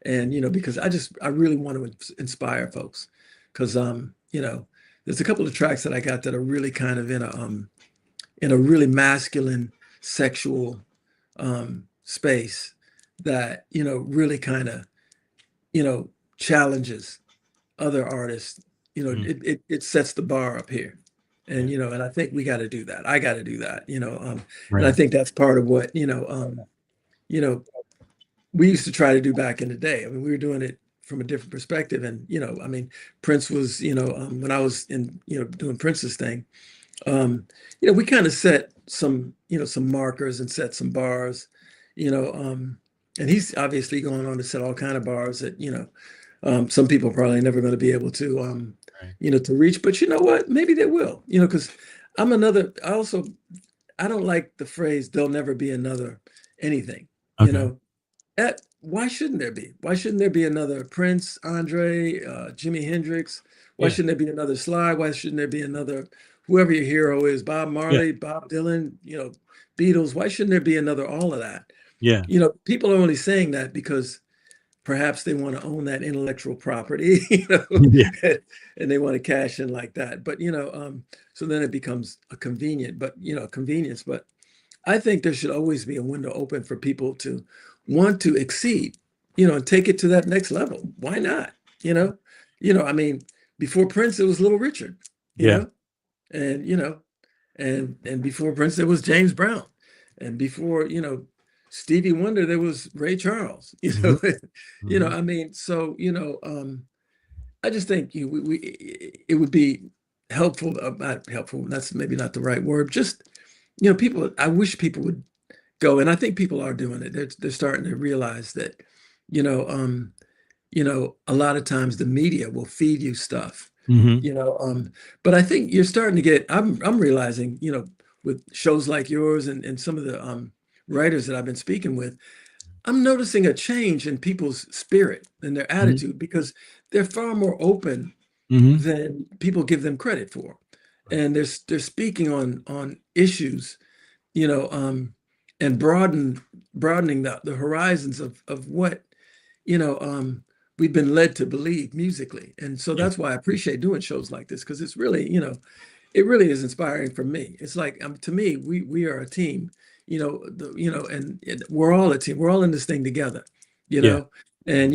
and because I really want to inspire folks, because there's a couple of tracks that I got that are really kind of in a really masculine, sexual space that really kind of challenges other artists. It sets the bar up here, and and I think we got to do that. I got to do that.
Right.
And I think that's part of what we used to try to do back in the day. I mean, we were doing it from a different perspective, and I mean, Prince was when I was in doing Prince's thing, we kind of set some some markers and set some bars, and he's obviously going on to set all kind of bars that some people are probably never going to be able to to reach. But you know what? Maybe they will. Because I don't like the phrase "there'll never be another anything."
Okay.
Why shouldn't there be? Why shouldn't there be another Prince, Andre, Jimi Hendrix? Why shouldn't there be another Sly? Why shouldn't there be another whoever your hero is? Bob Marley, Bob Dylan, Beatles. Why shouldn't there be another all of that?
Yeah.
People are only saying that because perhaps they want to own that intellectual property, and they want to cash in like that. But, so then it becomes a convenience. But I think there should always be a window open for people to want to exceed, and take it to that next level. Why not? I mean, before Prince, it was Little Richard, you know, and before Prince, there was James Brown, and before, Stevie Wonder, there was Ray Charles, I mean, so, I just think it would be helpful, not helpful, that's maybe not the right word, just, I wish people would go, and I think people are doing it. They're starting to realize that, a lot of times the media will feed you stuff, but I think you're starting to get, I'm realizing, with shows like yours and some of the writers that I've been speaking with, I'm noticing a change in people's spirit and their attitude, because they're far more open
Hmm.
than people give them credit for. And they're speaking on issues, you know, and broadening the horizons of what, you know, we've been led to believe musically. And so
Yeah.
that's why I appreciate doing shows like this, because it's really, you know, it really is inspiring for me. It's like, to me, we are a team, you know, and we're all a team. We're all in this thing together, you
Yeah.
know, and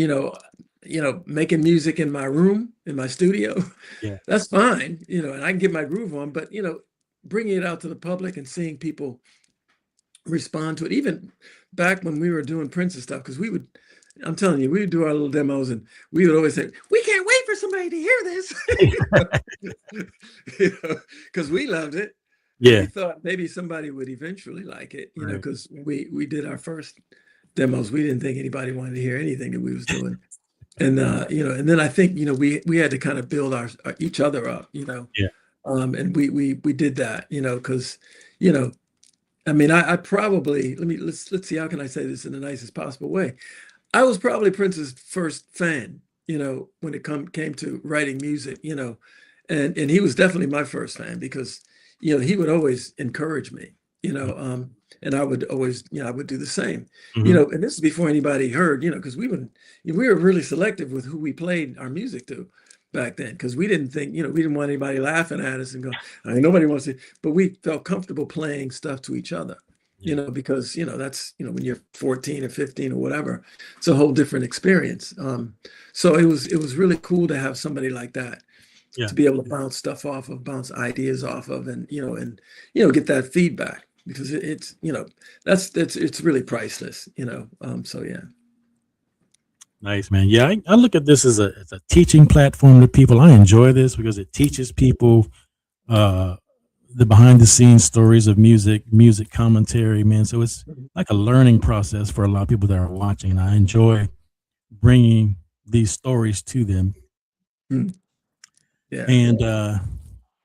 making music in my room, in my studio,
Yeah.
that's fine, you know, and I can get my groove on, but bringing it out to the public and seeing people respond to it, even back when we were doing Prince's stuff, because I'm telling you, we would do our little demos and we would always say, we can't wait for somebody to hear this, because we loved it.
Yeah.
We thought maybe somebody would eventually like it,
Right.
because we did our first demos. We didn't think anybody wanted to hear anything that we was doing. And and then I think we had to kind of build our each other up,
Yeah.
and we did that, because I mean, I probably let's see, how can I say this in the nicest possible way? I was probably Prince's first fan, when it came to writing music, and he was definitely my first fan, because he would always encourage me, and I would always, I would do the same,
Mhm.
and this is before anybody heard, because we were really selective with who we played our music to back then, because we didn't think, we didn't want anybody laughing at us and go, I mean, nobody wants to, but we felt comfortable playing stuff to each other,
Yeah.
because, that's, when you're 14 or 15 or whatever, it's a whole different experience. So it was really cool to have somebody like that,
Yeah.
to be able to bounce stuff off of, bounce ideas off of, and get that feedback, because it's it's really priceless, so yeah.
Nice, man. Yeah, I look at this as a teaching platform to people. I enjoy this because it teaches people the behind the scenes stories of music commentary, man. So it's like a learning process for a lot of people that are watching. I enjoy bringing these stories to them.
Mm. Yeah.
And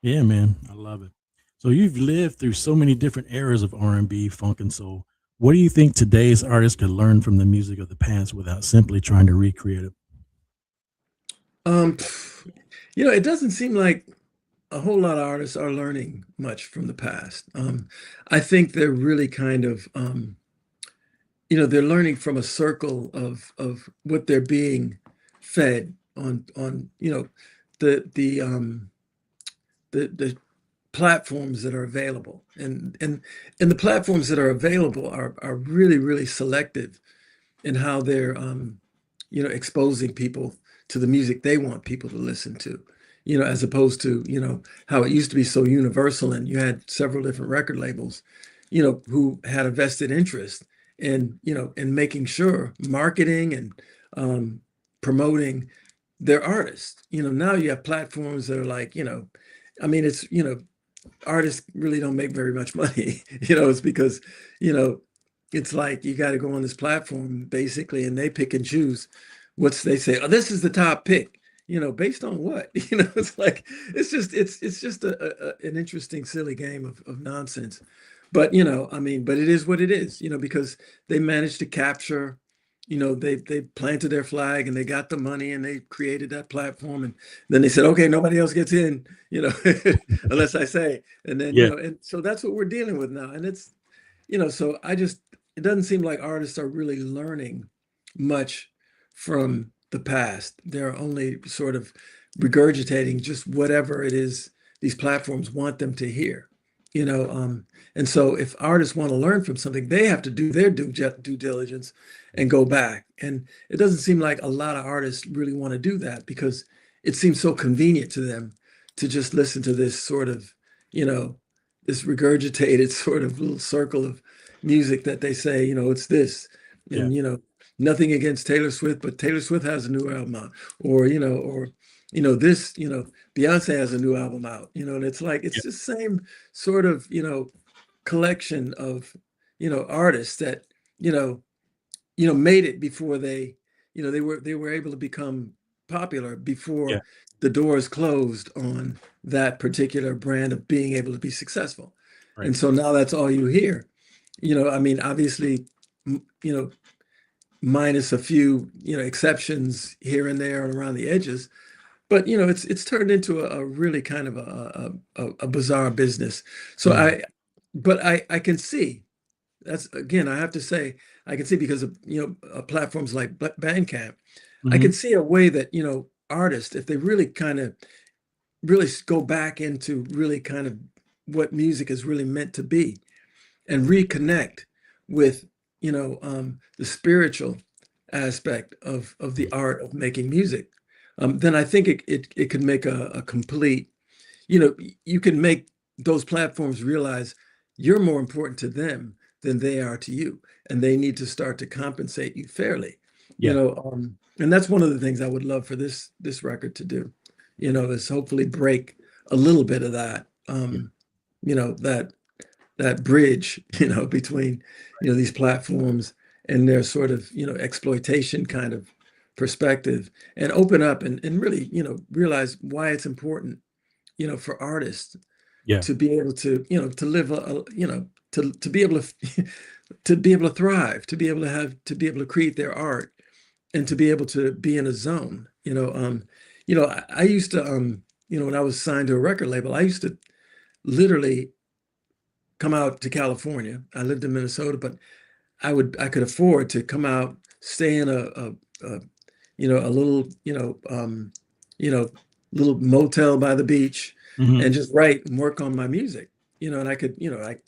yeah, man, I love it. So you've lived through so many different eras of R&B, funk, and soul. What do you think today's artists could learn from the music of the past without simply trying to recreate it?
Um, it doesn't seem like a whole lot of artists are learning much from the past. I think they're really kind of, they're learning from a circle of what they're being fed on, the platforms that are available, and the platforms that are available are really, really selective in how they're exposing people to the music they want people to listen to, as opposed to how it used to be so universal, and you had several different record labels who had a vested interest in making sure marketing and promoting their artists. Now you have platforms that are like, I mean, it's artists really don't make very much money. It's because it's like you got to go on this platform basically, and they pick and choose they say, oh, this is the top pick, based on what? It's like it's just an interesting, silly game of nonsense. But I mean, but it is what it is, because they managed to capture, they planted their flag and they got the money and they created that platform, and then they said, okay, nobody else gets in, unless I say, and then
Yeah.
and so that's what we're dealing with now. And it's so it doesn't seem like artists are really learning much from the past. They're only sort of regurgitating just whatever it is these platforms want them to hear, and so if artists want to learn from something, they have to do their due diligence and go back. And it doesn't seem like a lot of artists really want to do that, because it seems so convenient to them to just listen to this sort of, this regurgitated sort of little circle of music that they say, it's this. And, nothing against Taylor Swift, but Taylor Swift has a new album out, or, this, Beyonce has a new album out, and it's like, it's the same sort of, collection of, artists that, made it before they, they were able to become popular before
Yeah.
the doors closed on that particular brand of being able to be successful.
Right.
And so now that's all you hear, I mean, obviously, minus a few, exceptions here and there and around the edges, but it's turned into a really kind of a bizarre business. So
Yeah.
I can see, that's again, I have to say, I can see because of platforms like Bandcamp, I
Hmm.
can see a way that artists, if they really kind of really go back into really kind of what music is really meant to be and reconnect with the spiritual aspect of the art of making music, then I think it could make a complete, you can make those platforms realize you're more important to them than they are to you, and they need to start to compensate you fairly.
Yeah.
And that's one of the things I would love for this record to do, is hopefully break a little bit of that,
Yeah.
that bridge, between, these platforms and their sort of, exploitation kind of perspective, and open up and really, realize why it's important, for artists
Yeah.
to be able to, to live to be able to to be able to thrive, to be able to create their art, and to be able to be in a zone. I used to, when I was signed to a record label, I used to literally come out to California. I lived in Minnesota, but I could afford to come out, stay in a little, you know, little motel by the beach,
Hmm.
and just write and work on my music. And I could,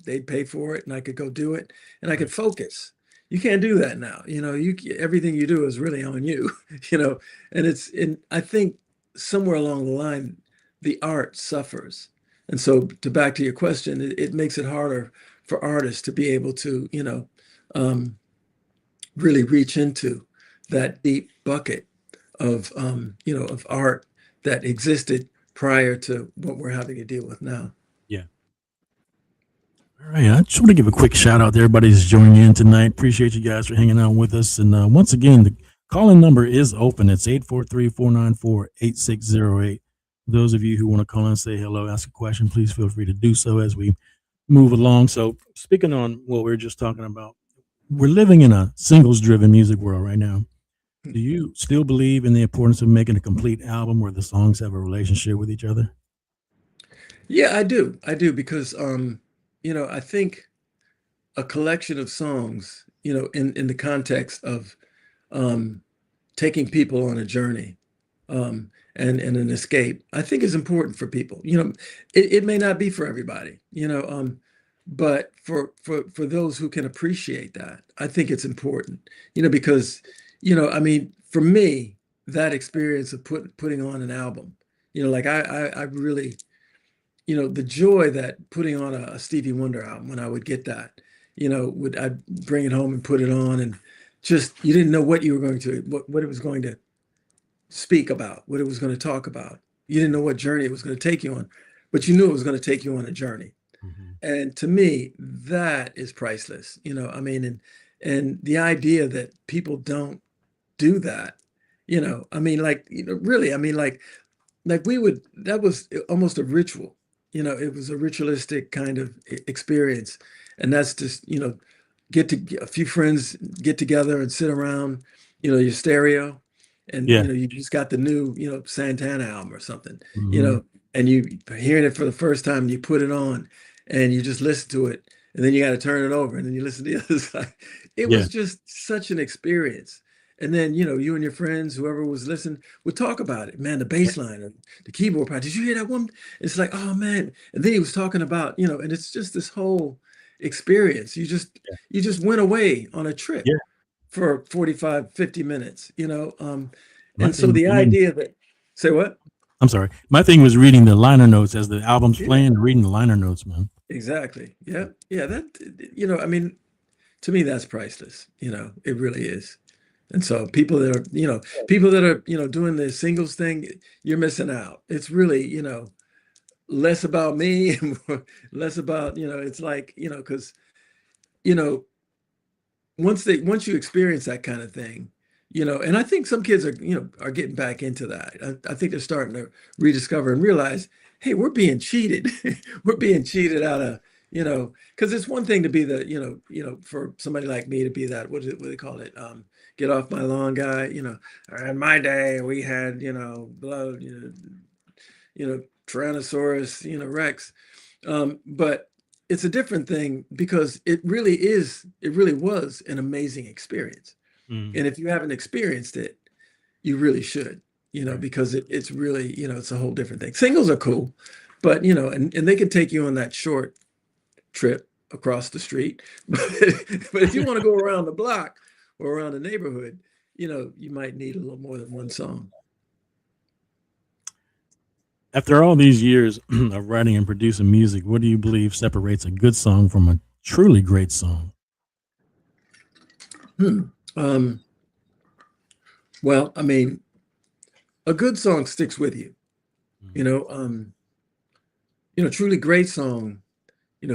they'd pay for it, and I could go do it, and I could focus. You can't do that now. Everything you do is really on you. you know, and I think somewhere along the line, the art suffers. And so, to back to your question, it makes it harder for artists to be able to, um, really reach into that deep bucket of art that existed prior to what we're having to deal with now.
Yeah. All right. I just want to give a quick shout out to everybody who's joining in tonight. Appreciate you guys for hanging out with us. And once again, the call-in number is open. It's 843-494-8608. Those of you who want to call in and say hello, ask a question, please feel free to do so as we move along. So speaking on what we were just talking about, we're living in a singles-driven music world right now. Do you still believe in the importance of making a complete album where the songs have a relationship with each other?
Yeah, I do. I do because I think a collection of songs, in the context of taking people on a journey, and an escape, I think is important for people. It may not be for everybody, but for those who can appreciate that, I think it's important, because, I mean, for me, that experience of putting on an album, like I really, the joy that putting on a Stevie Wonder album, when I would get that, I'd bring it home and put it on, and just, you didn't know what you were going to, what it was going to speak about, what it was going to talk about. You didn't know what journey it was going to take you on, but you knew it was going to take you on a journey.
Mhm.
And to me, that is priceless. I mean, and the idea that people don't do that, I mean, like, really, I mean, like we would, that was almost a ritual. It was a ritualistic kind of experience. And that's just, a few friends get together and sit around, your stereo, and
Yeah.
you just got the new, Santana album or something,
Mhm.
and you hearing it for the first time, and you put it on, and you just listen to it, and then you got to turn it over, and then you listen to the other side. It
Yeah.
was just such an experience. And then, you and your friends, whoever was listening, would talk about it. Man, the bass line and the keyboard part. Did you hear that one? It's like, oh man. And then he was talking about, and it's just this whole experience. You just went away on a trip
Yeah.
for 45, 50 minutes,
My
and so
thing was
the
reading,
idea that, say what?
I'm sorry. My thing was reading the liner notes as the album's
Yeah,
playing, reading the liner notes, man.
exactly. Yeah. Yeah. That, I mean, to me, that's priceless. It really is. And so people that are, doing the singles thing, you're missing out. It's really, less about me and less about, it's like, because, you know, once you experience that kind of thing, and I think some kids are getting back into that. I think they're starting to rediscover and realize, hey, we're being cheated. We're being cheated out of, because it's one thing to be the, for somebody like me to be that, what do they call it? Get off my lawn guy, in my day we had, blood, Tyrannosaurus, Rex. But it's a different thing because it really was an amazing experience.
Mm.
And if you haven't experienced it, you really should, because it's really, it's a whole different thing. Singles are cool, but, and they can take you on that short trip across the street. But if you want to go around the block or around the neighborhood, you might need a little more than one song.
After all these years of writing and producing music, what do you believe separates a good song from a truly great song?
Well, I mean, a good song sticks with you. Truly great song,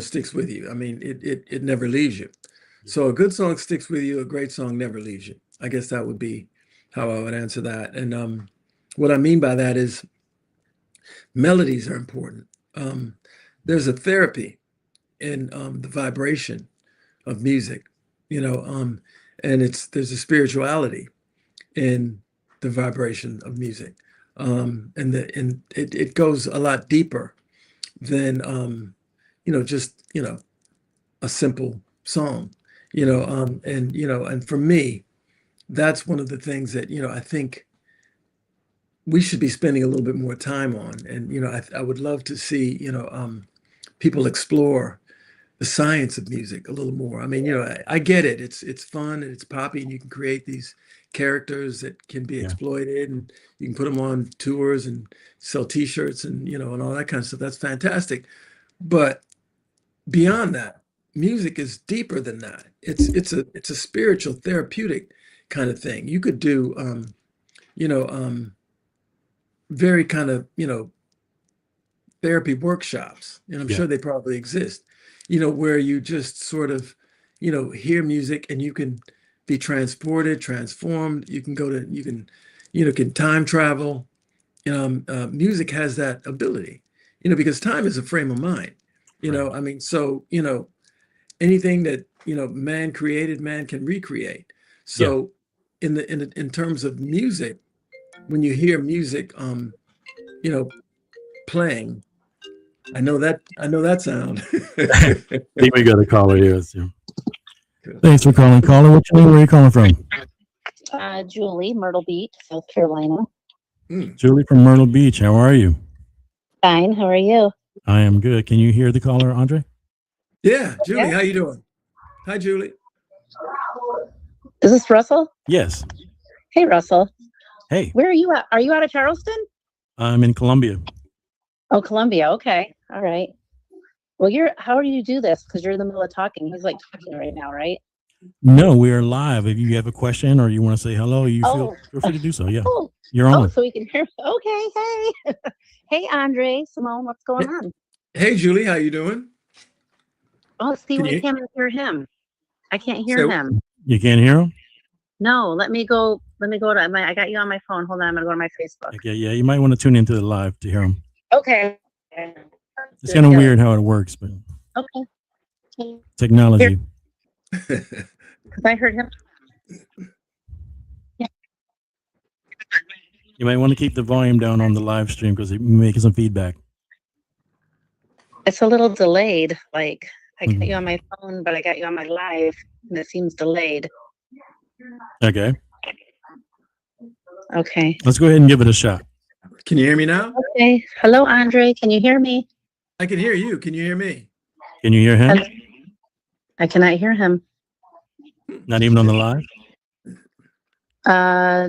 sticks with you. I mean, it never leaves you. So a good song sticks with you. A great song never leaves you. I guess that would be how I would answer that. And what I mean by that is melodies are important. There's a therapy in the vibration of music, and there's a spirituality in the vibration of music, and it goes a lot deeper than just a simple song, and for me, that's one of the things that I think we should be spending a little bit more time on. And I would love to see people explore the science of music a little more. I mean, I get it. It's fun and it's poppy, and you can create these characters that can be exploited, and you can put them on tours and sell T-shirts and and all that kind of stuff. That's fantastic. But beyond that, music is deeper than that. It's a spiritual, therapeutic kind of thing. You could do very kind of therapy workshops, and I'm sure they probably exist, where you just sort of hear music and you can be transported, transformed. You can can time travel. Music has that ability, because time is a frame of mind. I mean, so anything that man created, man can recreate. So in terms of music, when you hear music playing, I know that sound.
I think we got a caller here. So. Thanks for calling, caller. What's your name? Where are you calling from?
Julie, Myrtle Beach, South Carolina.
Julie from Myrtle Beach. How are you?
Fine. How are you?
I am good. Can you hear the caller, Andre?
Yeah, Julie, how you doing? Hi, Julie.
Is this Russell?
Yes.
Hey, Russell.
Hey.
Where are you at? Are you out of Charleston?
I'm in Columbia.
Oh, Columbia. Okay. All right. Well, how do you do this? Because you're in the middle of talking. He's like talking right now, right?
No, we are live. If you have a question or you want to say hello, feel free to do so. Yeah.
Oh.
You're on.
Oh, so we can hear. Okay. Hey. Hey, Andre Cymone, what's going on?
Hey, Julie, how you doing?
Oh, see, we can't hear him. I can't hear him.
You can't hear him?
No, let me go to I got you on my phone. Hold on, I'm gonna go to my Facebook.
Okay, yeah, you might want to tune into the live to hear him.
Okay.
It's kind of weird how it works, but
okay.
Technology.
Because I heard him. Yeah.
You might want to keep the volume down on the live stream because it's making some feedback.
It's a little delayed. Like I got you on my phone, but I got you on my live, and it seems delayed.
Okay.
Okay.
Let's go ahead and give it a shot.
Can you hear me now?
Okay. Hello, Andre. Can you hear me?
I can hear you. Can you hear me?
Can you hear him?
I cannot hear him.
Not even on the live?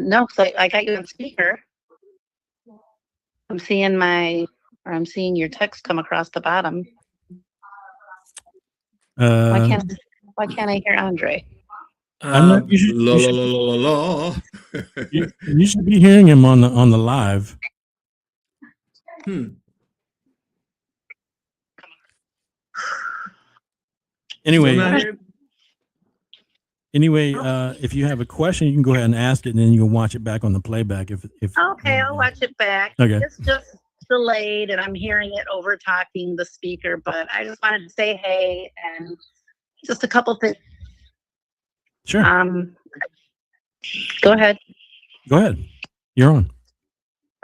No, so I got you on speaker. I'm seeing your text come across the bottom. Why can't I hear Andre?
You should be hearing him on the live. Anyway, if you have a question, you can go ahead and ask it, and then you can watch it back on the playback. If
okay, I'll watch it back.
Okay.
delayed and I'm hearing it over talking the speaker, but I just wanted to say hey and just a couple things.
Sure.
Go ahead.
Go ahead. You're on.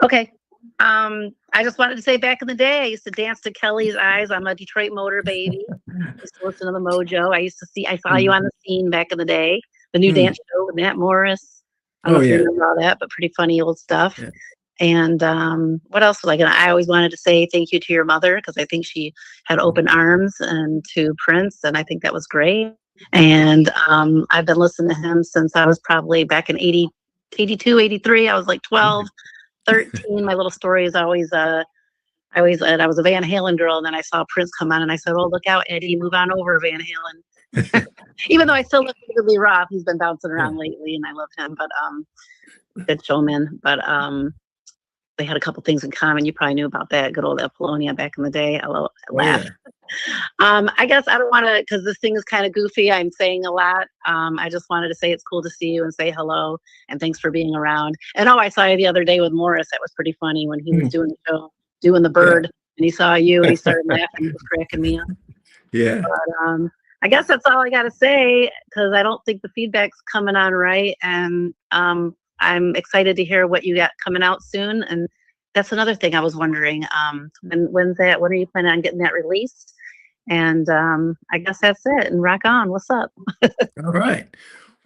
Okay. I just wanted to say back in the day, I used to dance to Kelly's Eyes. I'm a Detroit motor baby. I used to listen to the Mojo. I saw you on the scene back in the day, the new dance show with Matt Morris. I don't know if you remember all that, but pretty funny old stuff. Yeah. And what else was I going to? I always wanted to say thank you to your mother because I think she had open arms and to Prince, and I think that was great. And I've been listening to him since I was probably back in 82, 83. I was like 12, 13. My little story is always, I was a Van Halen girl, and then I saw Prince come on, and I said, "Oh, look out, Eddie, move on over, Van Halen." Even though I still look really rough, he's been bouncing around lately, and I love him. But good showman. But they had a couple things in common. You probably knew about that. Good old Apollonia back in the day. I laugh. I guess I don't want to, because this thing is kind of goofy. I'm saying a lot. I just wanted to say it's cool to see you and say hello and thanks for being around. And I saw you the other day with Morris. That was pretty funny when he was doing the show, doing the bird, and he saw you and he started laughing. He was cracking me up.
Yeah.
But I guess that's all I got to say because I don't think the feedback's coming on right. And I'm excited to hear what you got coming out soon. And that's another thing I was wondering. When's that? When are you planning on getting that released? And I guess that's it. And rock on. What's up?
All right.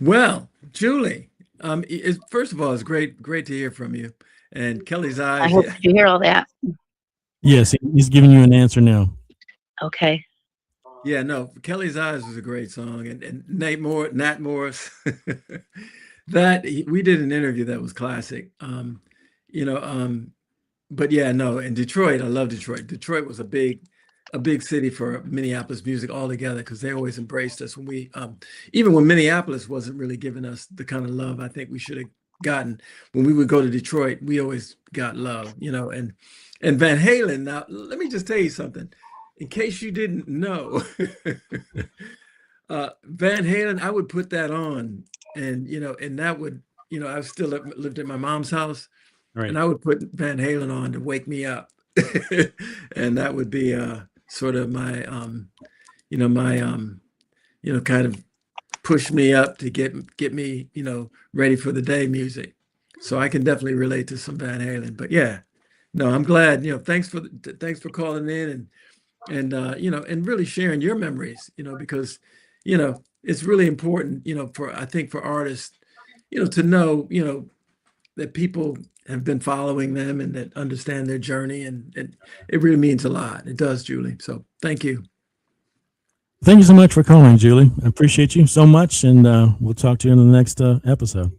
Well, Julie, first of all, it's great to hear from you. And Kelly's Eyes.
I hope you hear all that.
Yes, he's giving you an answer now.
Okay.
Yeah, no, Kelly's Eyes was a great song. And Nat Morris, that we did an interview that was classic. But yeah, no, in Detroit, I love Detroit. Detroit was a big city for Minneapolis music altogether because they always embraced us when we, even when Minneapolis wasn't really giving us the kind of love I think we should have gotten. When we would go to Detroit, we always got love, and Van Halen. Now, let me just tell you something, in case you didn't know, Van Halen, I would put that on, and and that would, I still lived at my mom's house. Right. And I would put Van Halen on to wake me up, and that would be sort of my, kind of push me up to get me, ready for the day music. So I can definitely relate to some Van Halen. But yeah, no, I'm glad. Thanks for calling in and and really sharing your memories. Because it's really important. I think for artists, to know that people have been following them and that understand their journey, and it really means a lot. It does, Julie. So thank you.
Thank you so much for calling, Julie. I appreciate you so much, and we'll talk to you in the next episode.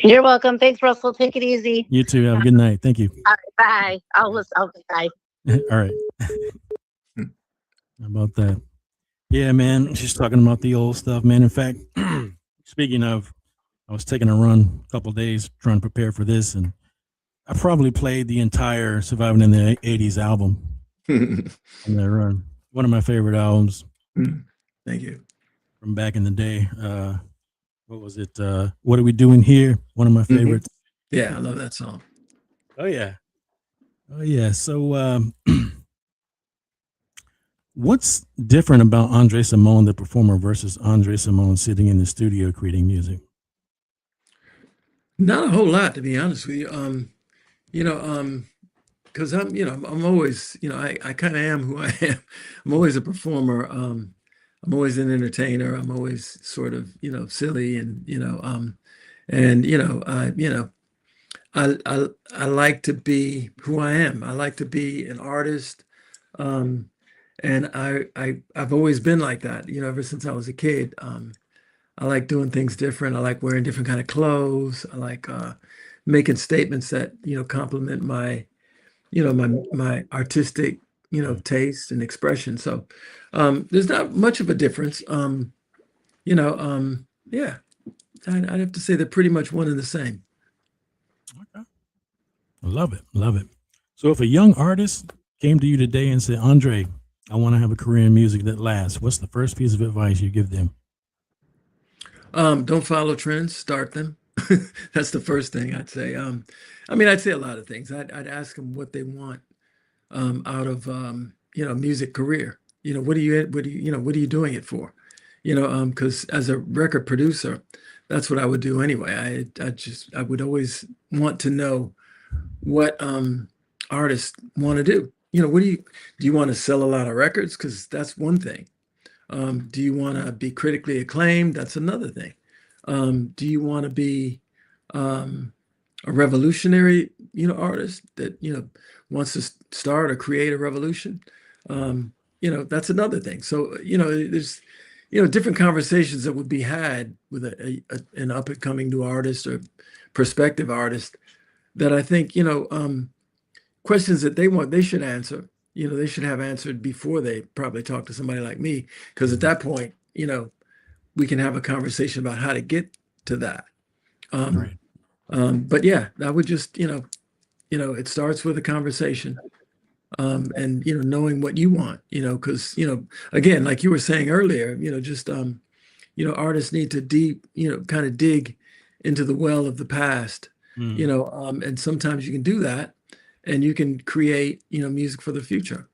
You're welcome. Thanks, Russell. Take it easy.
You too. Have a good night. Thank you.
All right, bye. I'll listen. Okay, bye.
All right. How about that? Yeah, man. She's talking about the old stuff, man. In fact, speaking of, I was taking a run a couple of days trying to prepare for this, and I probably played the entire Surviving in the 80s album on that run. One of my favorite albums.
Thank you.
From back in the day. What was it? What Are We Doing Here? One of my favorites.
Yeah, I love that song.
Oh, yeah. Oh, yeah. So what's different about Andre Cymone, the performer, versus Andre Cymone sitting in the studio creating music?
Not a whole lot, to be honest with you. Because I'm always, I kind of am who I am. I'm always a performer. I'm always an entertainer. I'm always sort of, silly and, I like to be who I am. I like to be an artist. And I've always been like that, ever since I was a kid. I like doing things different. I like wearing different kind of clothes. I like making statements that, complement my, my artistic, taste and expression. So there's not much of a difference. Yeah, I'd have to say they're pretty much one and the same.
Okay. I love it. Love it. So if a young artist came to you today and said, Andre, I want to have a career in music that lasts, what's the first piece of advice you give them?
Don't follow trends, start them. That's the first thing I'd say. I mean, I'd say a lot of things. I'd ask them what they want out of music career. What are you doing it for? Because as a record producer, that's what I would do anyway. I would always want to know what artists want to do. Do you want to sell a lot of records? Because that's one thing. Do you want to be critically acclaimed? That's another thing. Do you want to be a revolutionary, artist that, wants to start or create a revolution? That's another thing. So, there's, different conversations that would be had with an up and coming new artist or prospective artist that I think, questions that they should answer, they should have answered before they probably talk to somebody like me. Because at that point, we can have a conversation about how to get to that.
Right.
But yeah, I would just, it starts with a conversation, and, knowing what you want, because, again, like you were saying earlier, just, artists need to kind of dig into the well of the past, and sometimes you can do that and you can create, music for the future,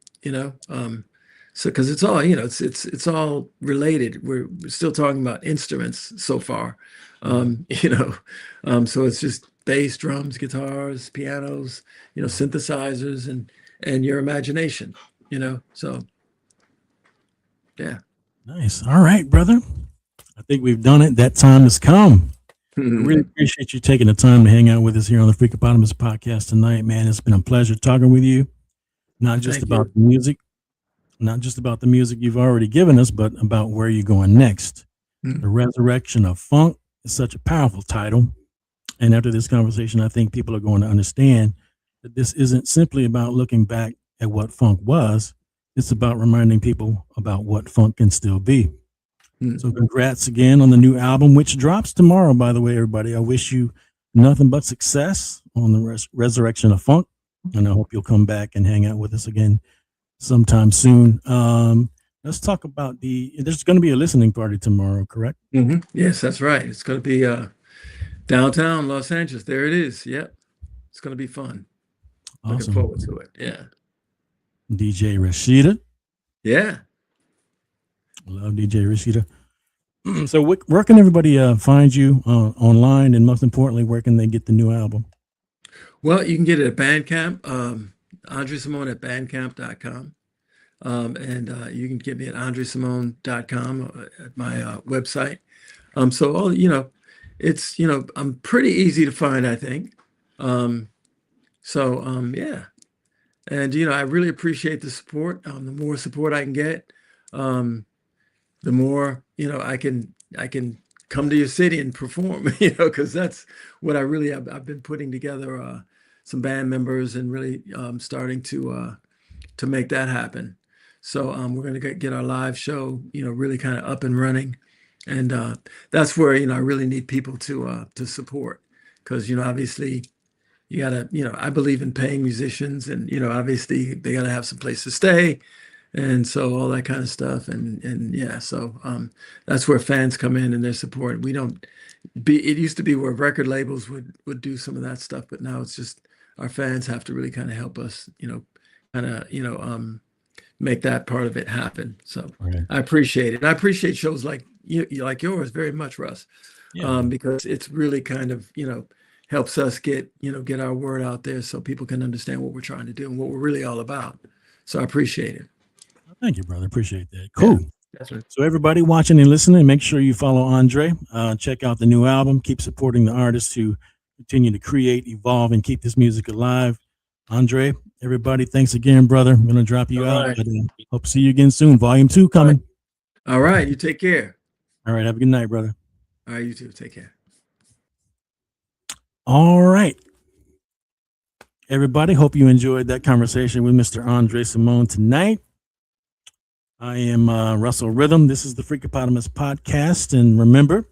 so, because it's all, it's all related. We're still talking about instruments so far, so it's just bass, drums, guitars, pianos, synthesizers, and your imagination, so yeah.
Nice. All right, brother. I think we've done it. That time has come. I really appreciate you taking the time to hang out with us here on the Freakapotamus Podcast tonight, man. It's been a pleasure talking with you. Not just about the music, not just about the music you've already given us, but about where you're going next. The Resurrection of Funk is such a powerful title. And after this conversation, I think people are going to understand that this isn't simply about looking back at what funk was. It's about reminding people about what funk can still be. So congrats again on the new album, which drops tomorrow, by the way, everybody. I wish you nothing but success on the Resurrection of Funk. And I hope you'll come back and hang out with us again sometime soon. Let's talk about there's going to be a listening party tomorrow, correct?
Yes, that's right. It's going to be downtown Los Angeles. There it is. Yep. It's going to be fun.
Awesome.
Looking forward to it. Yeah.
DJ Rashida.
Yeah.
Love DJ Rashida. So where can everybody find you online? And most importantly, where can they get the new album?
Well, you can get it at Bandcamp, Andre Cymone at bandcamp.com. And you can get me at andrecymone.com at my website. So all, it's, I'm pretty easy to find, I think. Yeah. And, I really appreciate the support. The more support I can get, the more, I can come to your city and perform, because that's what I've been putting together some band members and really starting to make that happen. So we're going to get our live show, really kind of up and running. And that's where, I really need people to support, because, obviously you gotta, I believe in paying musicians, and, obviously they gotta have some place to stay. And so all that kind of stuff. And yeah, so that's where fans come in and their support. It used to be where record labels would do some of that stuff, but now it's just our fans have to really kind of help us, make that part of it happen. So
Okay.
I appreciate it. And I appreciate shows like like yours very much, Russ,
Yeah.
because it's really kind of, helps us get our word out there so people can understand what we're trying to do and what we're really all about. So I appreciate it.
Thank you, brother. Appreciate that. Cool.
That's right.
So everybody watching and listening, make sure you follow Andre. Check out the new album. Keep supporting the artists who continue to create, evolve, and keep this music alive. Andre, everybody, thanks again, brother. I'm going to drop you
All
out.
right.
But, hope to see you again soon. Volume 2 coming.
All right. You take care.
All right. Have a good night, brother.
All right. You too. Take care.
All right. Everybody, hope you enjoyed that conversation with Mr. Andre Cymone tonight. I am Russell Rhythm. This is the Freakapotamus Podcast. And remember,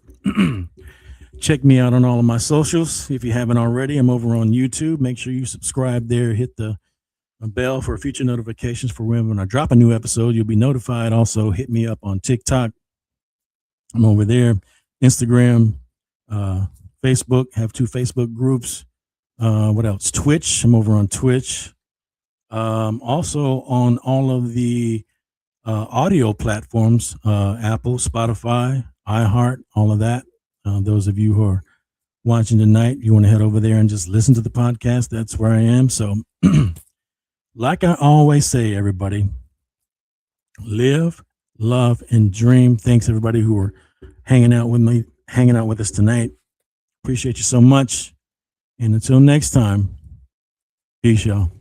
check me out on all of my socials. If you haven't already, I'm over on YouTube. Make sure you subscribe there. Hit the bell for future notifications for when I drop a new episode. You'll be notified. Also, hit me up on TikTok. I'm over there. Instagram, Facebook, have 2 Facebook groups. What else? Twitch. I'm over on Twitch. Also on all of the audio platforms, Apple, Spotify, iHeart, all of that. Those of you who are watching tonight, you want to head over there and just listen to the podcast. That's where I am. So like I always say, everybody, live, love, and dream. Thanks everybody who are hanging out with us tonight. Appreciate you so much. And until next time, peace, y'all.